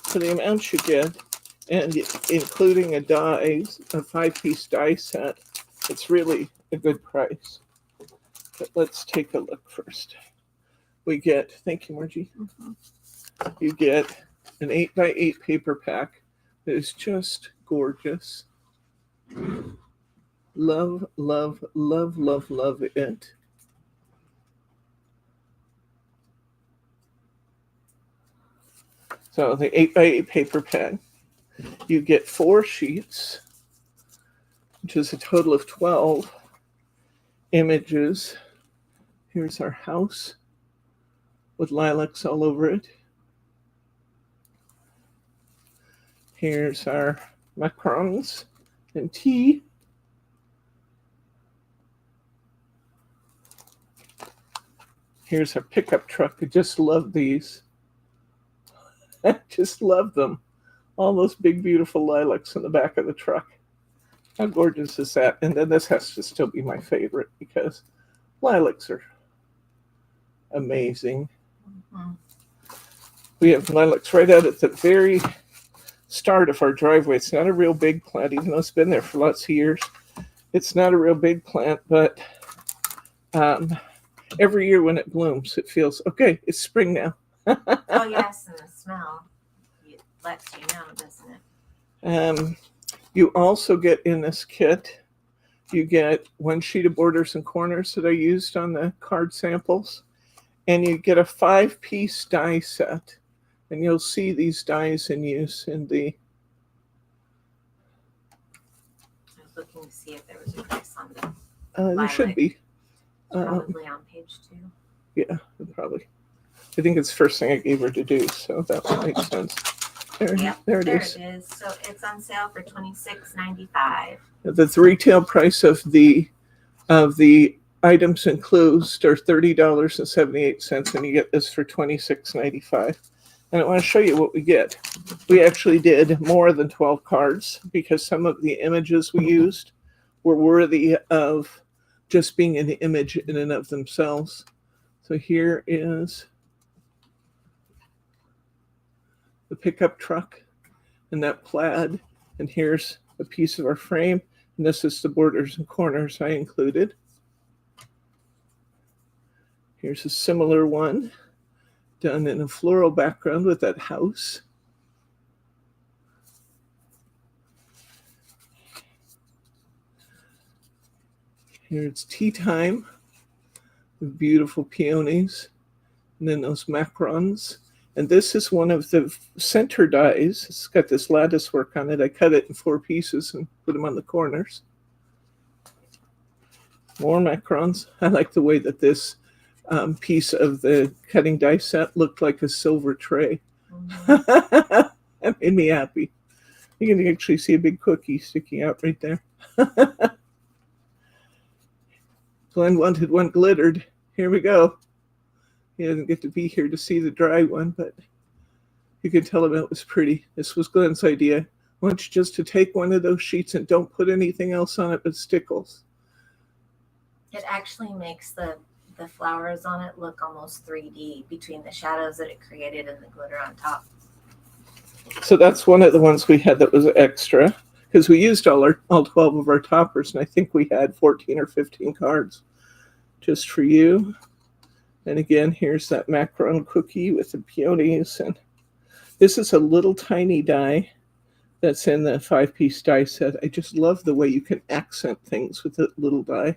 Speaker 3: For the amount you get, and including a die, a 5-piece die set, it's really a good price. But let's take a look first. We get, thank you, Margie. You get an 8x8 paper pack that is just gorgeous. Love, love, love, love, love it. So the 8x8 paper pen, you get 4 sheets, which is a total of 12 images. Here's our house with lilacs all over it. Here's our macarons and tea. Here's our pickup truck. I just love these. I just love them. All those big, beautiful lilacs in the back of the truck. How gorgeous is that? And then this has to still be my favorite because lilacs are amazing.
Speaker 1: Mm-hmm.
Speaker 3: We have lilacs right out at the very start of our driveway. It's not a real big plant, even though it's been there for lots of years. It's not a real big plant, but every year when it blooms, it feels, okay, it's spring now.
Speaker 1: Oh, yes, and the smell. It lets you know, doesn't it?
Speaker 3: You also get in this kit, you get 1 sheet of borders and corners that I used on the card samples, and you get a 5-piece die set. And you'll see these dies in use in the...
Speaker 1: I was looking to see if there was a price on them.
Speaker 3: there should be.
Speaker 1: Probably on page 2.
Speaker 3: Yeah, probably. I think it's the first thing I gave her to do, so that would make sense.
Speaker 1: Yep,
Speaker 3: there it
Speaker 1: there
Speaker 3: is.
Speaker 1: it is. So it's on sale for $26.95.
Speaker 3: The retail price of the items enclosed are $30.78, and you get this for $26.95. And I want to show you what we get. We actually did more than 12 cards because some of the images we used were worthy of just being an image in and of themselves. So here is the pickup truck and that plaid, and here's a piece of our frame, and this is the borders and corners I included. Here's a similar one done in a floral background with that house. Here it's tea time with beautiful peonies, and then those macarons. And this is one of the center dies. It's got this lattice work on it. I cut it in 4 pieces and put them on the corners. More macarons. I like the way that this piece of the cutting die set looked like a silver tray. Mm-hmm. That made me happy. You can actually see a big cookie sticking out right there. Glenn wanted one glittered. Here we go. He doesn't get to be here to see the dry one, but You could tell him it was pretty. This was Glenn's idea. I want you just to take one of those sheets and don't put anything else on it but stickles.
Speaker 1: It actually makes the flowers on it look almost 3D between the shadows that it created and the glitter on top.
Speaker 3: So that's one of the ones we had that was extra, because we used all 12 of our toppers, and I think we had 14 or 15 cards just for you. And again, here's that macaron cookie with the peonies, and this is a little tiny die that's in the 5-piece die set. I just love the way you can accent things with a little die.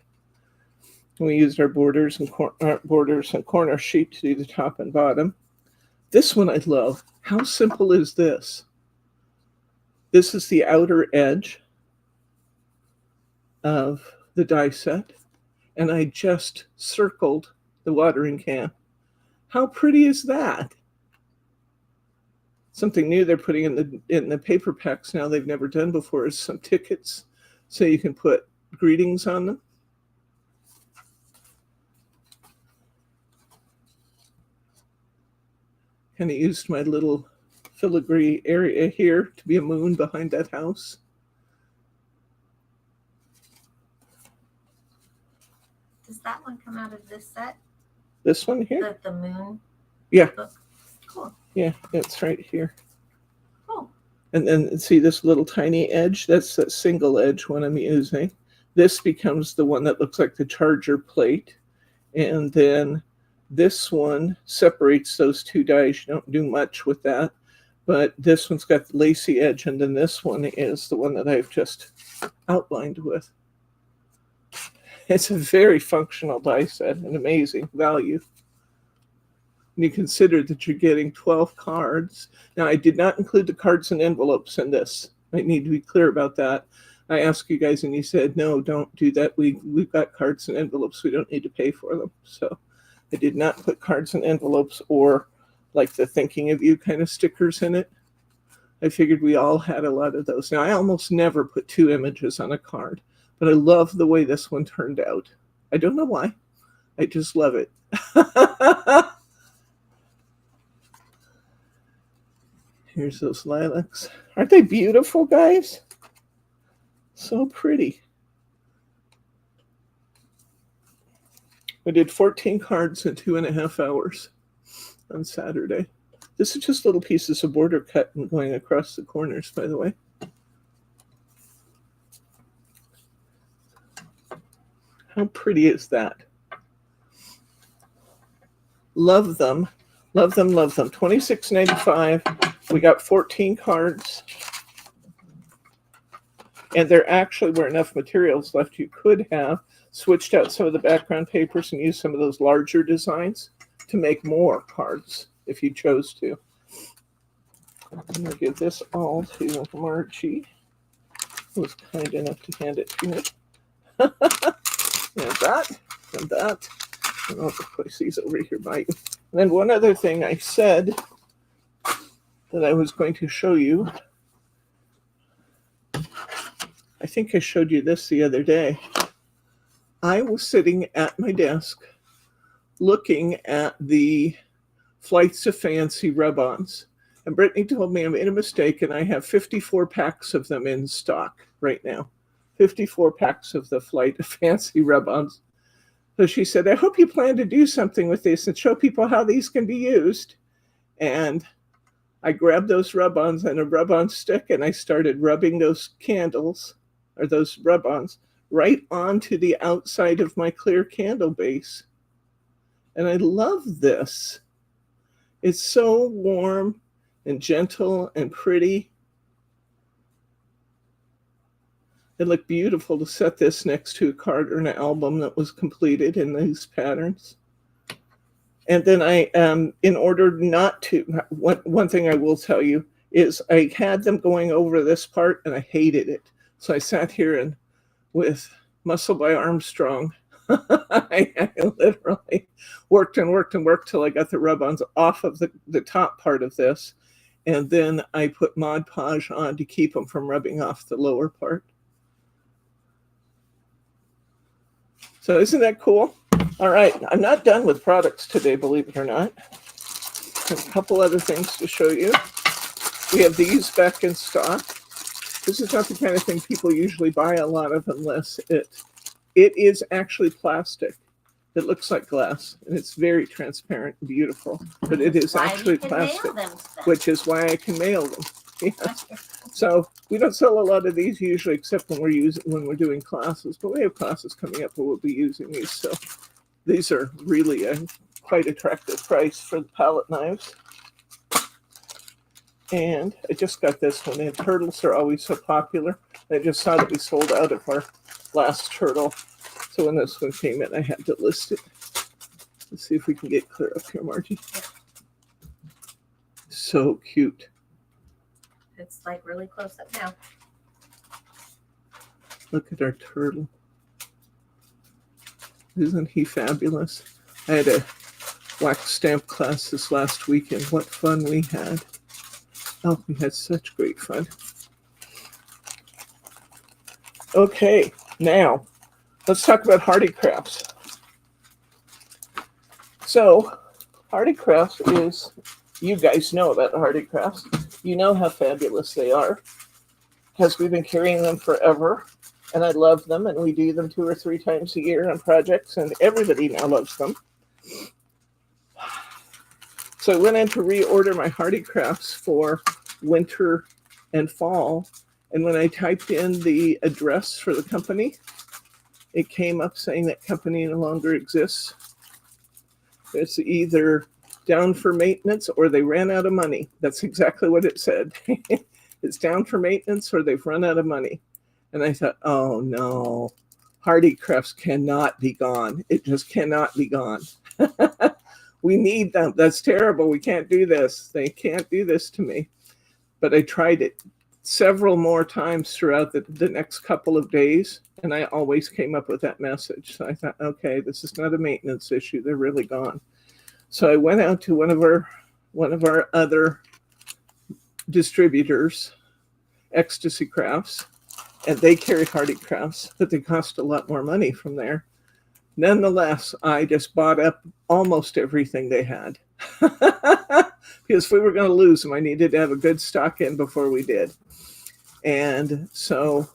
Speaker 3: We used our borders and corner sheet to do the top and bottom. This one I love. How simple is this? This is the outer edge of the die set, and I just circled the watering can. How pretty is that? Something new they're putting in the paper packs now they've never done before is some tickets, so you can put greetings on them. Kind of used my little filigree area here to be a moon behind that house.
Speaker 1: Does that one come out of this set?
Speaker 3: This one here?
Speaker 1: The moon?
Speaker 3: Yeah.
Speaker 1: Book? Cool.
Speaker 3: Yeah, it's right here.
Speaker 1: Cool.
Speaker 3: And then see this little tiny edge? That's that single edge one I'm using. This becomes the one that looks like the charger plate. And then this one separates those two dies. You don't do much with that. But this one's got the lacy edge, and then this one is the one that I've just outlined with. It's a very functional die set, an amazing value. And you consider that you're getting 12 cards. Now, I did not include the cards and envelopes in this. I need to be clear about that. I asked you guys, and you said, no, don't do that. We've got cards and envelopes. We don't need to pay for them. So I did not put cards and envelopes or like the thinking of you kind of stickers in it. I figured we all had a lot of those. Now, I almost never put 2 images on a card, but I love the way this one turned out. I don't know why. I just love it. Here's those lilacs. Aren't they beautiful, guys? So pretty. I did 14 cards in 2.5 hours on Saturday. This is just little pieces of border cut and going across the corners, by the way. How pretty is that? Love them. Love them, love them. $26.95. We got 14 cards. And there actually were enough materials left. You could have switched out some of the background papers and used some of those larger designs to make more cards if you chose to. I'm going to give this all to Margie, who was kind enough to hand it to me. And that, and that. And I'll just place these over here by you. And then one other thing I said that I was going to show you. I think I showed you this the other day. I was sitting at my desk looking at the Flights of Fancy rub-ons. And Brittany told me I made a mistake, and I have 54 packs of them in stock right now. 54 packs of the Flight of Fancy rub-ons. So she said, I hope you plan to do something with this and show people how these can be used. And I grabbed those rub-ons and a rub-on stick, and I started rubbing those candles, or those rub-ons, right onto the outside of my clear candle base. And I love this. It's so warm and gentle and pretty. It looked beautiful to set this next to a card or an album that was completed in these patterns. And then I, in order not to, one thing I will tell you is I had them going over this part and I hated it. So I sat here and with Muscle by Armstrong, I literally worked and worked and worked till I got the rub-ons off of the top part of this. And then I put Mod Podge on to keep them from rubbing off the lower part. So isn't that cool? All right, I'm not done with products today, believe it or not. There's a couple other things to show you. We have these back in stock. This is not the kind of thing people usually buy a lot of unless it is actually plastic. It looks like glass, and it's very transparent and beautiful, but it is actually plastic, which is why I can mail them. Yeah. So we don't sell a lot of these usually, except when we're doing classes, but we have classes coming up where we'll be using these. So these are really a quite attractive price for the palette knives. And I just got this one. And turtles are always so popular. I just saw that we sold out of our last turtle. So when this one came in, I had to list it. Let's see if we can get clear up here, Margie. So cute.
Speaker 1: It's like really close up now.
Speaker 3: Look at our turtle. Isn't he fabulous? I had a wax stamp class this last weekend. What fun we had. Oh, we had such great fun. Okay, now let's talk about Hardy Crafts. So, Hardy Crafts is, you guys know about Hardy Crafts. You know how fabulous they are because we've been carrying them forever, and I love them, and we do them 2 or 3 times a year on projects, and everybody now loves them. So I went in to reorder my Hardy Crafts for winter and fall, and when I typed in the address for the company, it came up saying that company no longer exists. It's either down for maintenance or they ran out of money. That's exactly what it said. It's down for maintenance or they've run out of money. And I thought, oh no, Hardy Crafts cannot be gone. It just cannot be gone. We need them. That's terrible. We can't do this. They can't do this to me. But I tried it several more times throughout the next couple of days, and I always came up with that message. So I thought, okay, this is not a maintenance issue. They're really gone. So I went out to one of our other distributors, Ecstasy Crafts, and they carried Hardy Crafts, but they cost a lot more money from there. Nonetheless, I just bought up almost everything they had. Because if we were going to lose them, I needed to have a good stock in before we did. And so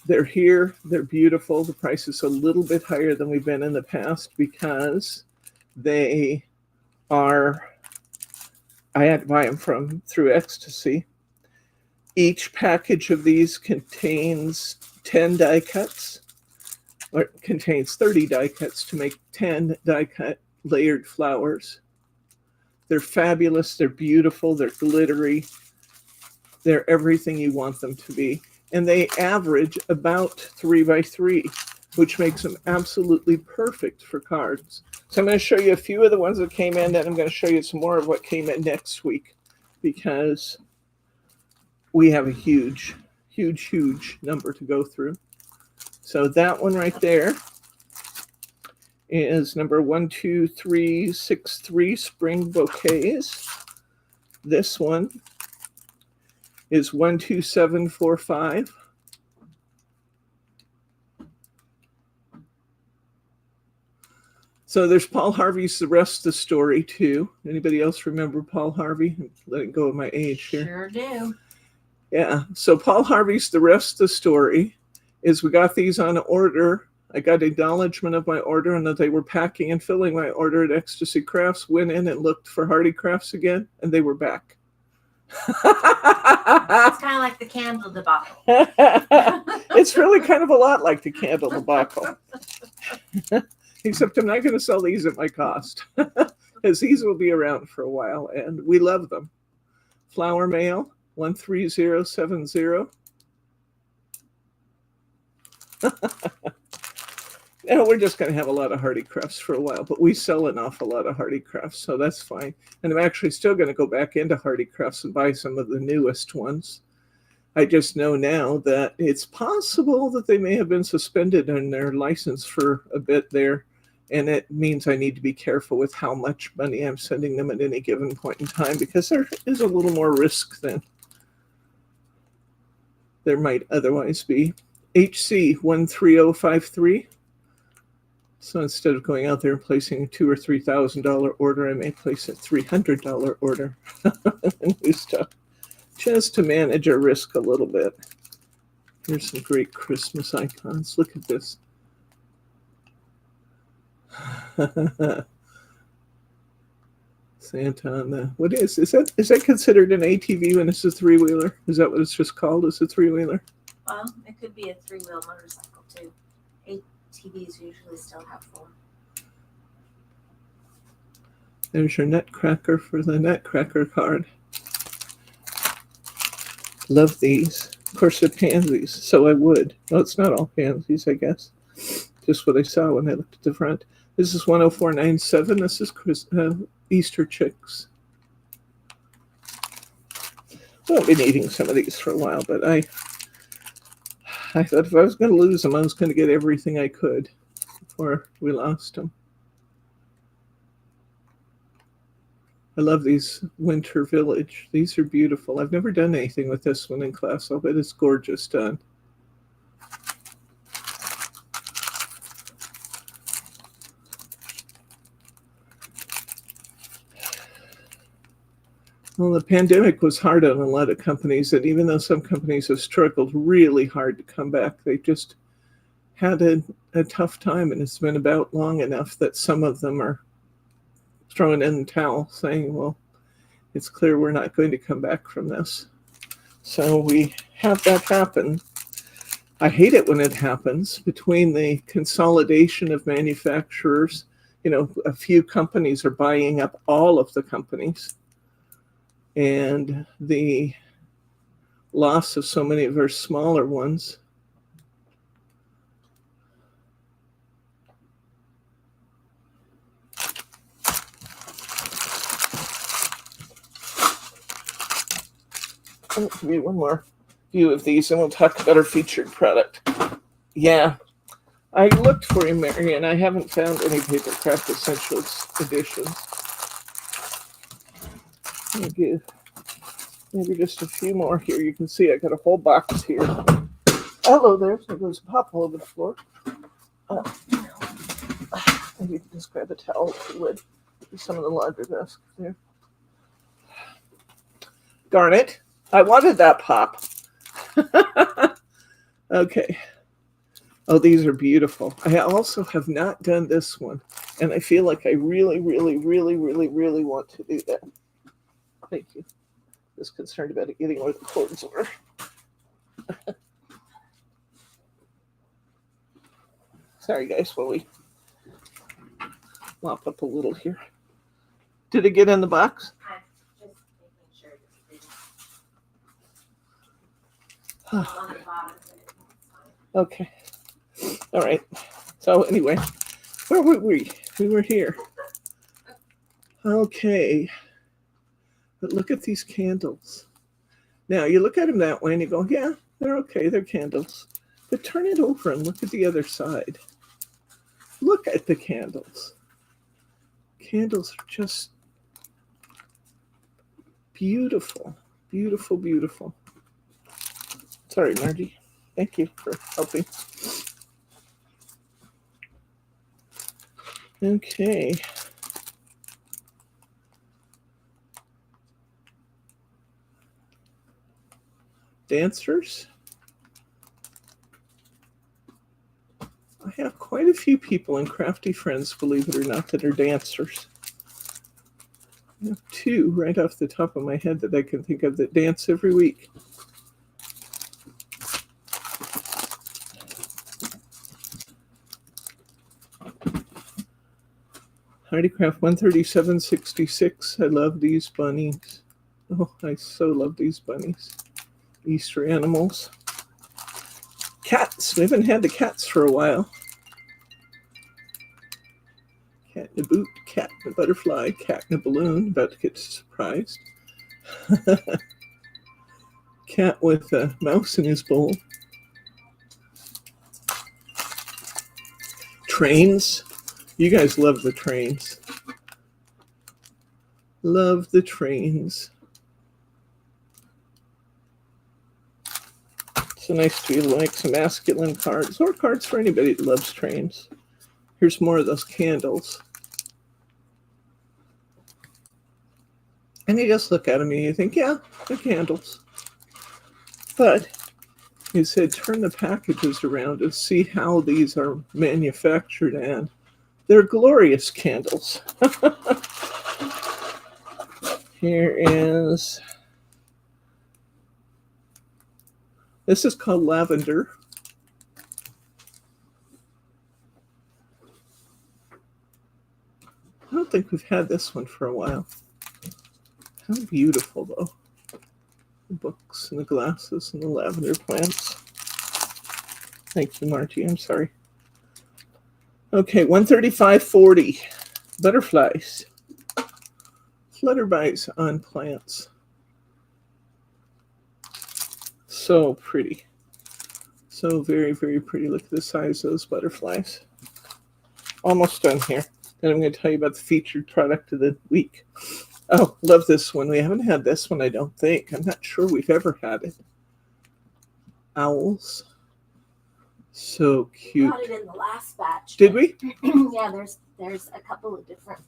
Speaker 3: they're here. They're beautiful. The price is a little bit higher than we've been in the past because they are, I had to buy them through Ecstasy. Each package of these contains 10 die cuts, or it contains 30 die cuts to make 10 die cut layered flowers. They're fabulous. They're beautiful. They're glittery. They're everything you want them to be. And they average about 3 by 3, which makes them absolutely perfect for cards. So I'm going to show you a few of the ones that came in, and I'm going to show you some more of what came in next week because we have a huge, huge, huge number to go through. So that one right there is number 12363 Spring Bouquets. This one is 12745. So there's Paul Harvey's The Rest of the Story too. Anybody else remember Paul Harvey? I'm letting go of my age here.
Speaker 1: Sure do.
Speaker 3: Yeah. So Paul Harvey's The Rest of the Story is we got these on order. I got acknowledgement of my order and that they were packing and filling my order at Ecstasy Crafts. Went in and looked for Hardy Crafts again, and they were back.
Speaker 1: It's kind of like the candle debacle.
Speaker 3: It's really kind of a lot like the candle debacle. Except I'm not going to sell these at my cost. Because these will be around for a while, and we love them. Flower Mail, 13070. No, we're just going to have a lot of Hardy Crafts for a while, but we sell an awful lot of Hardy Crafts, so that's fine. And I'm actually still going to go back into Hardy Crafts and buy some of the newest ones. I just know now that it's possible that they may have been suspended in their license for a bit there, and it means I need to be careful with how much money I'm sending them at any given point in time, because there is a little more risk than there might otherwise be. HC 13053. So instead of going out there and placing a $2,000 or $3,000 order, I may place a $300 order. New stuff. just to manage our risk a little bit. Here's some great Christmas icons. Look at this. Santa on the, what is that considered an ATV when it's a three-wheeler? Is that what it's just called? Is a three-wheeler?
Speaker 1: Well, it could be a three-wheel motorcycle too. ATVs usually still have four.
Speaker 3: There's your Nutcracker for the Nutcracker card. Love these. Of course, they're pansies, so I would. No, it's not all pansies, I guess. Just what I saw when I looked at the front. This is 10497. This is Easter chicks. Well, I've been eating some of these for a while, but I thought if I was going to lose them, I was going to get everything I could before we lost them. I love these Winter Village. These are beautiful. I've never done anything with this one in class. I'll bet it's gorgeous done. Well, the pandemic was hard on a lot of companies, and even though some companies have struggled really hard to come back, they just had a tough time, and it's been about long enough that some of them are throwing in the towel, saying, well, it's clear we're not going to come back from this. So we have that happen. I hate it when it happens between the consolidation of manufacturers. You know, a few companies are buying up all of the companies, and the loss of so many of our smaller ones. I'll give you one more view of these, and we'll talk about our featured product. Yeah, I looked for you, Mary, and I haven't found any Papercraft Essentials editions. I'll give maybe just a few more here. You can see I got a whole box here. Hello there. So there's a pop all over the floor. Maybe you can just grab a towel if you would. Some of the laundry desk there. Darn it. I wanted that pop. Okay. Oh, these are beautiful. I also have not done this one, and I feel like I really, really, really, really, really want to do that. Thank you. Just concerned about it getting where the cords were. Sorry, guys, while we mop up a little here. Did it get in the box?
Speaker 1: I'm just making sure it's on the bottom.
Speaker 3: Okay. All right. So anyway, where were we? We were here. Okay. But look at these candles. Now, you look at them that way and you go, yeah, they're okay. They're candles. But turn it over and look at the other side. Look at the candles. Candles are just beautiful. Beautiful, beautiful. Sorry, Margie. Thank you for helping. Okay. Dancers. I have quite a few people in Crafty Friends, believe it or not, that are dancers. I have two right off the top of my head that I can think of that dance every week. Hardycraft 13766. I love these bunnies. Oh, I so love these bunnies. Easter animals. Cats. We haven't had the cats for a while. Cat in a boot, cat in a butterfly, cat in a balloon. About to get surprised. Cat with a mouse in his bowl. Trains. You guys love the trains. Love the trains. So nice to be able to make some masculine cards or cards for anybody that loves trains. Here's more of those candles. And you just look at them and you think, yeah, they're candles. But he said, turn the packages around and see how these are manufactured, and they're glorious candles. Here is, this is called Lavender. I don't think we've had this one for a while. How beautiful, though. The books and the glasses and the lavender plants. Thank you, Margie. I'm sorry. Okay, 135.40. Butterflies. Flutterbies on plants. So pretty. So very, very pretty. Look at the size of those butterflies. Almost done here. Then I'm going to tell you about the featured product of the week. Oh, love this one. We haven't had this one, I don't think. I'm not sure we've ever had it. Owls. So cute.
Speaker 1: Got it in the last batch.
Speaker 3: Did we?
Speaker 1: Yeah, there's a couple of different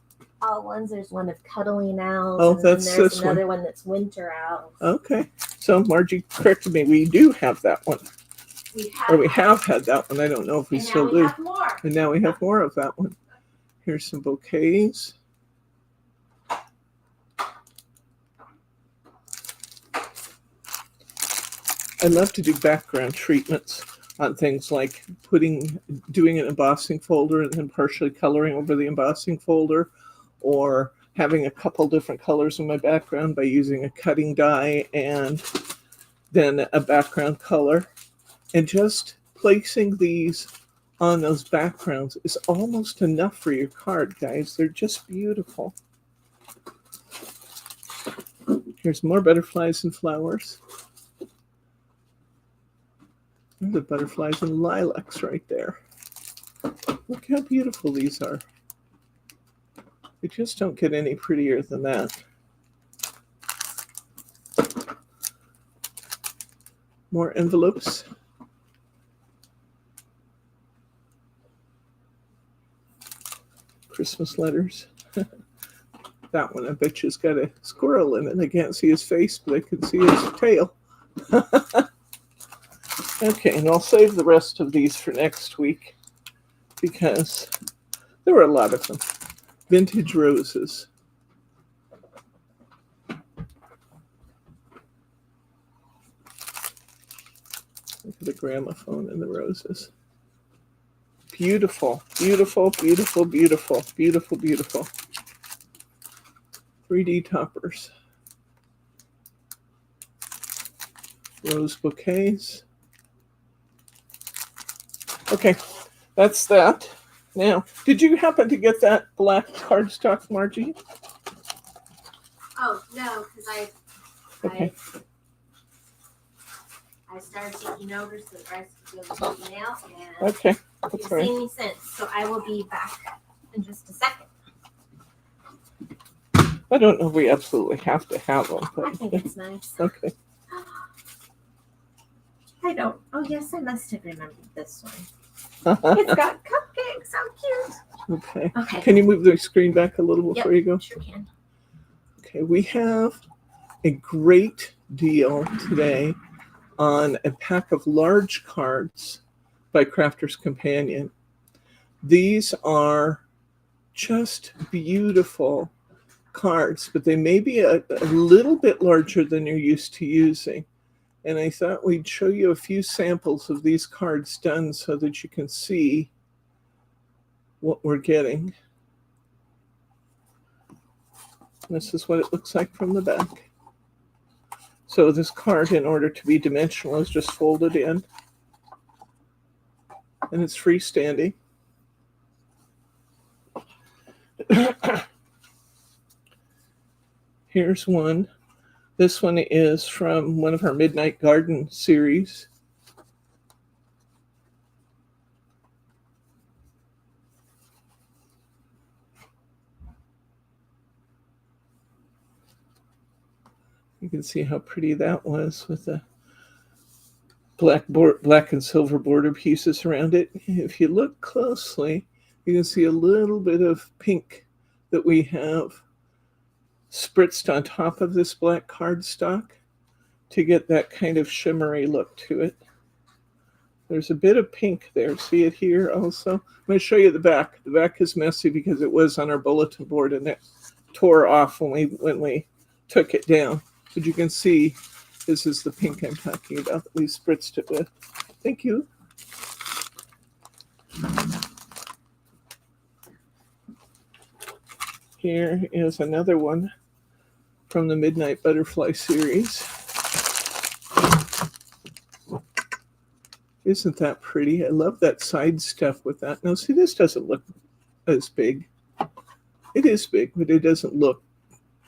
Speaker 1: owl ones. There's one of cuddling owls.
Speaker 3: Oh,
Speaker 1: and then
Speaker 3: that's
Speaker 1: there's
Speaker 3: this
Speaker 1: another one that's winter owls.
Speaker 3: Okay. So Margie corrected me. We do have that one. We have had that one. I don't know if we still do.
Speaker 1: Have more.
Speaker 3: And now we have more of that one. Here's some bouquets. I love to do background treatments on things like doing an embossing folder and then partially coloring over the embossing folder, or having a couple different colors in my background by using a cutting die and then a background color. And just placing these on those backgrounds is almost enough for your card, guys. They're just beautiful. Here's more butterflies and flowers. There's the butterflies and lilacs right there. Look how beautiful these are. They just don't get any prettier than that. More envelopes. Christmas letters. That one, I bet you's got a squirrel in it. I can't see his face, but I can see his tail. Okay, and I'll save the rest of these for next week because there were a lot of them. Vintage roses. Look at the gramophone and the roses. Beautiful, beautiful, beautiful, beautiful, beautiful, beautiful. 3D toppers. Rose bouquets. Okay, that's that. Now, did you happen to get that black cardstock, Margie?
Speaker 1: Oh, no, because
Speaker 3: Okay.
Speaker 1: I started taking notes so the rest could go to the email, and
Speaker 3: Okay,
Speaker 1: you've
Speaker 3: that's right.
Speaker 1: seen me since, so I will be back in just a second.
Speaker 3: I don't know if we absolutely have to have them,
Speaker 1: I
Speaker 3: but
Speaker 1: think it's nice.
Speaker 3: okay.
Speaker 1: I don't. Oh, yes, I must have remembered this one. It's got cupcakes. How cute.
Speaker 3: Okay.
Speaker 1: Okay.
Speaker 3: Can you move the screen back a little before you go?
Speaker 1: Sure can.
Speaker 3: Okay, we have a great deal today on a pack of large cards by Crafter's Companion. These are just beautiful cards, but they may be a little bit larger than you're used to using. And I thought we'd show you a few samples of these cards done so that you can see what we're getting. This is what it looks like from the back. So this card, in order to be dimensional, is just folded in. And it's freestanding. Here's one. This one is from one of our Midnight Garden series. You can see how pretty that was with the black and silver border pieces around it. If you look closely, you can see a little bit of pink that we have spritzed on top of this black cardstock. to get that kind of shimmery look to it. There's a bit of pink there. See it here also? I'm going to show you the back. The back is messy because it was on our bulletin board and it tore off when we took it down. But you can see this is the pink I'm talking about that we spritzed it with. Thank you. Here is another one from the Midnight Butterfly series. Isn't that pretty? I love that side stuff with that. Now, see, this doesn't look as big. It is big, but it doesn't look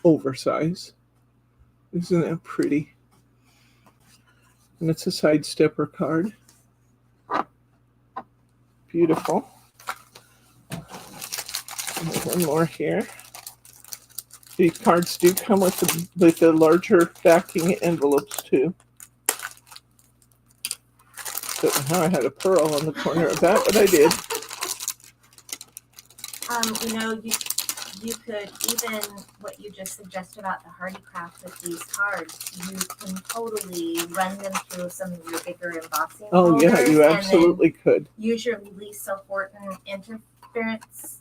Speaker 3: oversized. Isn't that pretty? And it's a side stepper card. Beautiful. And one more here. These cards do come with the larger backing envelopes too. Don't know how I had a pearl on the corner of that, but I did.
Speaker 1: You could, even what you just suggested about the Hardy Craft with these cards, you can totally run them through some of your bigger embossing
Speaker 3: holders. Yeah, you absolutely could.
Speaker 1: Use your Lisa Horton interference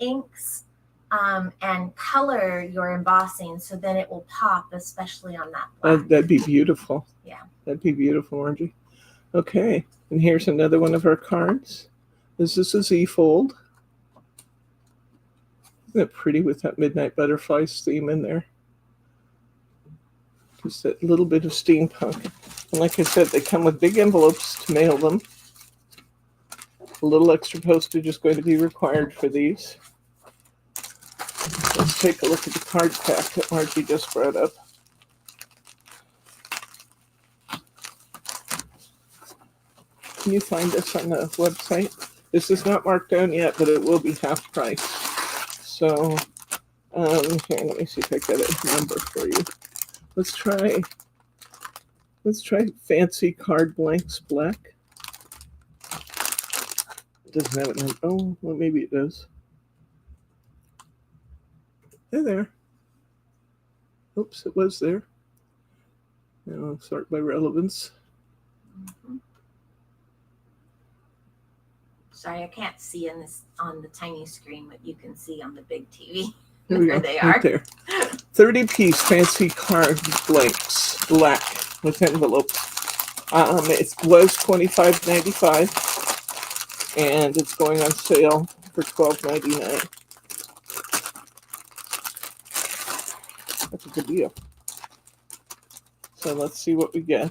Speaker 1: inks and color your embossing so then it will pop, especially on that black.
Speaker 3: That'd be beautiful.
Speaker 1: Yeah.
Speaker 3: That'd be beautiful, Margie. Okay, and here's another one of our cards. This is a Z-fold. Isn't it pretty with that Midnight Butterflies theme in there? Just that little bit of steampunk. And like I said, they come with big envelopes to mail them. A little extra postage is going to be required for these. Let's take a look at the card pack that Margie just brought up. Can you find this on the website? This is not marked down yet, but it will be half price. So, here, let me see if I get a number for you. Let's try Fancy Card Blanks Black. It doesn't have a number. Oh, well, maybe it does. There. Oops, it was there. Now I'll sort by relevance.
Speaker 1: Mm-hmm. Sorry, I can't see on the tiny screen what you can see on the big TV. There they are.
Speaker 3: Right there. 30-piece Fancy Card Blanks Black with envelope. It was $25.95 and it's going on sale for $12.99. That's a good deal. So let's see what we get.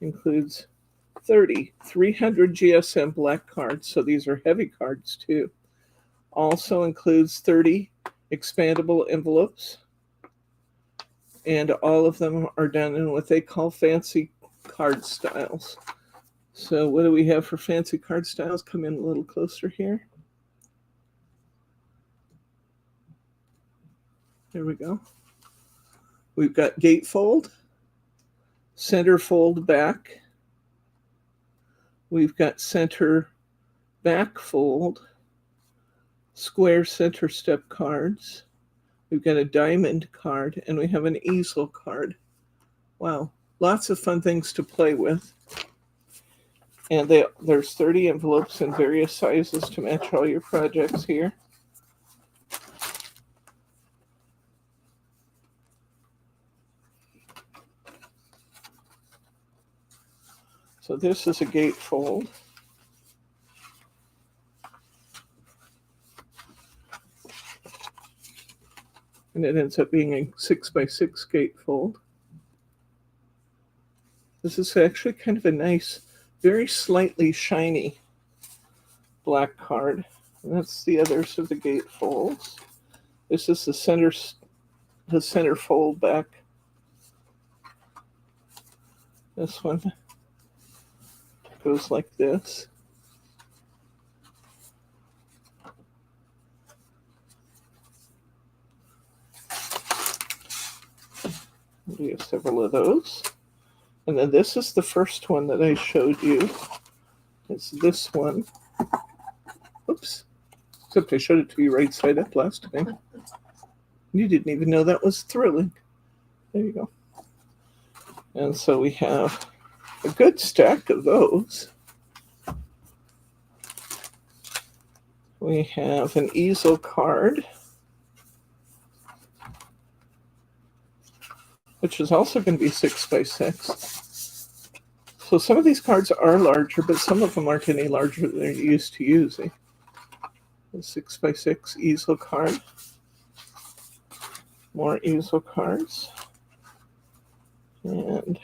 Speaker 3: Includes 300 GSM black cards, so these are heavy cards too. Also includes 30 expandable envelopes, and all of them are done in what they call fancy card styles. So what do we have for fancy card styles? Come in a little closer here. There we go. We've got gatefold, center fold back. We've got center back fold, square center step cards. We've got a diamond card, and we have an easel card. Wow, lots of fun things to play with. And there's 30 envelopes in various sizes to match all your projects here. So this is a gatefold. And it ends up being a 6x6 gatefold. This is actually kind of a nice, very slightly shiny black card. And that's the others of the gatefolds. This is the center fold back. This one goes like this. We have several of those. And then this is the first one that I showed you. It's this one. Oops. Except I showed it to you right side up last time. You didn't even know that was thrilling. There you go. And so we have a good stack of those. We have an easel card, which is also going to be 6 by 6. So some of these cards are larger, but some of them aren't any larger than they're used to using. The 6 by 6 easel card. More easel cards. And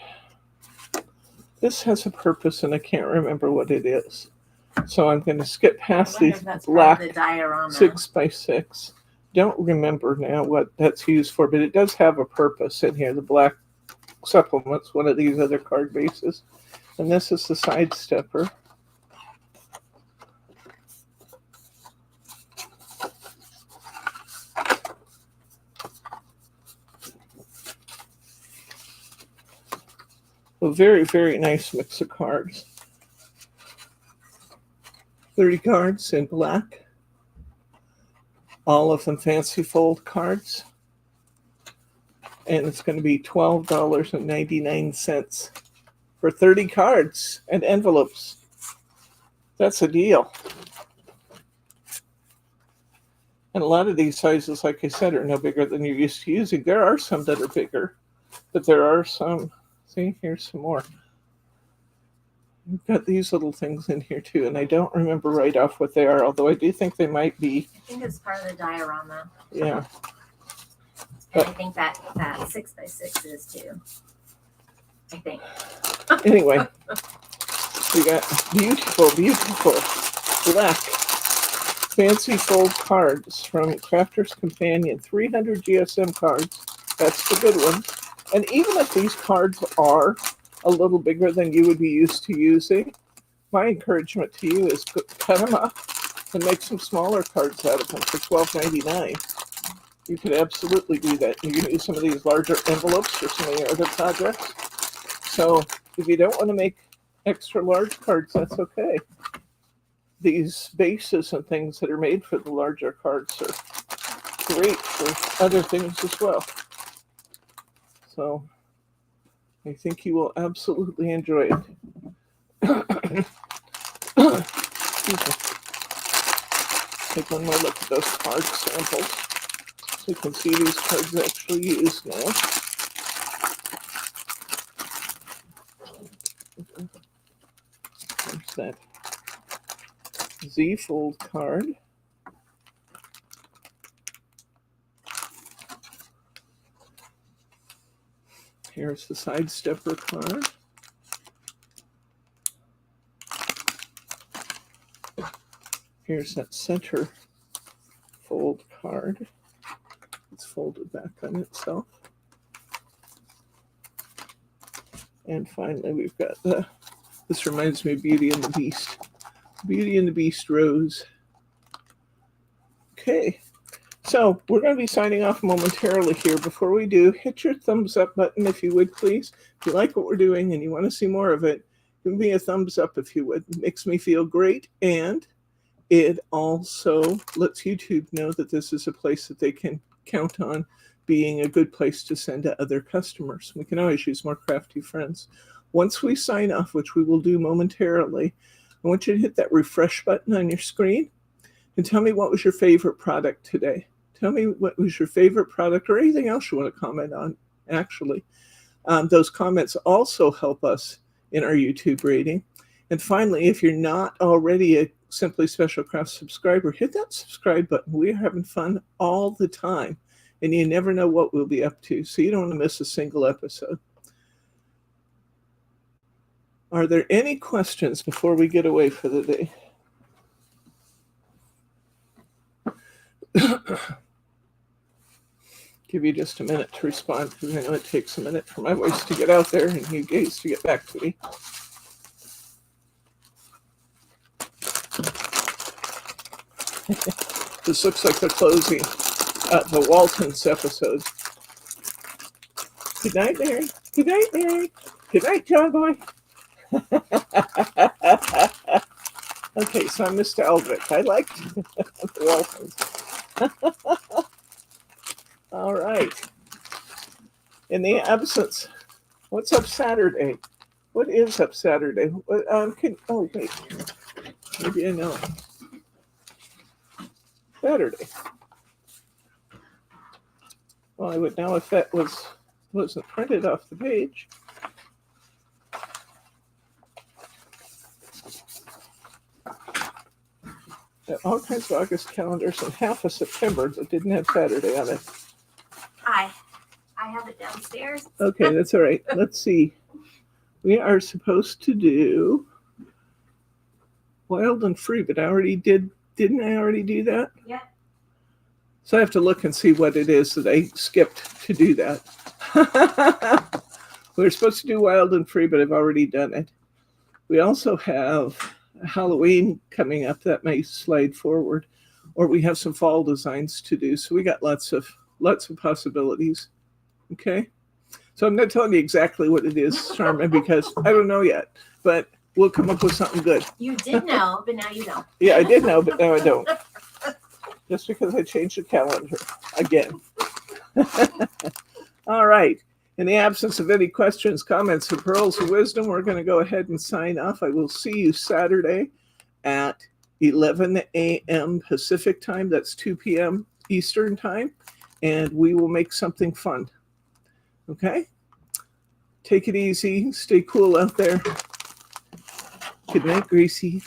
Speaker 3: this has a purpose, and I can't remember what it is. So I'm going to skip past these black
Speaker 1: the
Speaker 3: 6 by 6. Don't remember now what that's used for, but it does have a purpose in here. The black supplements one of these other card bases. And this is the side stepper. A very, very nice mix of cards. 30 cards in black. All of them fancy fold cards. And it's going to be $12.99 for 30 cards and envelopes. That's a deal. And a lot of these sizes, like I said, are no bigger than you're used to using. There are some that are bigger, but there are some. See, here's some more. We've got these little things in here too, and I don't remember right off what they are, although I do think they might be.
Speaker 1: I think it's part of the diorama.
Speaker 3: Yeah.
Speaker 1: And I think that 6 by 6 is too. I think.
Speaker 3: Anyway, we got beautiful, beautiful black fancy fold cards from Crafter's Companion. 300 GSM cards. That's the good one. And even if these cards are a little bigger than you would be used to using, my encouragement to you is cut them up and make some smaller cards out of them for $12.99. You could absolutely do that. You can use some of these larger envelopes for some of your other projects. So if you don't want to make extra large cards, that's okay. These bases and things that are made for the larger cards are great for other things as well. So I think you will absolutely enjoy it. Excuse me. Take one more look at those card samples so you can see these cards actually used now. There's that Z fold card. Here's the side stepper card. Here's that center fold card. It's folded back on itself. And finally, we've got this reminds me of Beauty and the Beast. Beauty and the Beast Rose. Okay. So we're going to be signing off momentarily here. Before we do, hit your thumbs up button if you would, please. If you like what we're doing and you want to see more of it, give me a thumbs up if you would. It makes me feel great, and it also lets YouTube know that this is a place that they can count on being a good place to send to other customers. We can always use more Crafty Friends. Once we sign off, which we will do momentarily, I want you to hit that refresh button on your screen and tell me what was your favorite product today. Tell me what was your favorite product or anything else you want to comment on, actually. Those comments also help us in our YouTube rating. And finally, if you're not already a Simply Special Crafts subscriber, hit that subscribe button. We're having fun all the time, and you never know what we'll be up to, so you don't want to miss a single episode. Are there any questions before we get away for the day? Give you just a minute to respond, because I know it takes a minute for my voice to get out there and you guys to get back to me. This looks like the closing, the Waltons episode. Good night, Mary. Good night, Mary. Good night, John Boy. Okay, so I'm Mr. Eldritch. I liked the Waltons. All right. In the absence, what's up Saturday? What is up Saturday? What, oh, wait. Maybe I know. Saturday. Well, I would know if that wasn't printed off the page. All kinds of August calendars and half of September that didn't have Saturday on it.
Speaker 1: I have it downstairs.
Speaker 3: Okay, that's all right. Let's see. We are supposed to do Wild and Free, but I already did. Didn't I already do that?
Speaker 1: Yeah.
Speaker 3: So I have to look and see what it is that I skipped to do that. We were supposed to do Wild and Free, but I've already done it. We also have Halloween coming up that may slide forward, or we have some fall designs to do. So we got lots of possibilities. Okay. So I'm not telling you exactly what it is, Sharma, because I don't know yet, but we'll come up with something good.
Speaker 1: You did know, but now you don't.
Speaker 3: Yeah, I did know, but now I don't. Just because I changed the calendar again. All right. In the absence of any questions, comments, or pearls of wisdom, we're going to go ahead and sign off. I will see you Saturday at 11 a.m. Pacific time. That's 2 p.m. Eastern time. And we will make something fun. Okay? Take it easy. Stay cool out there. Good night, Gracie.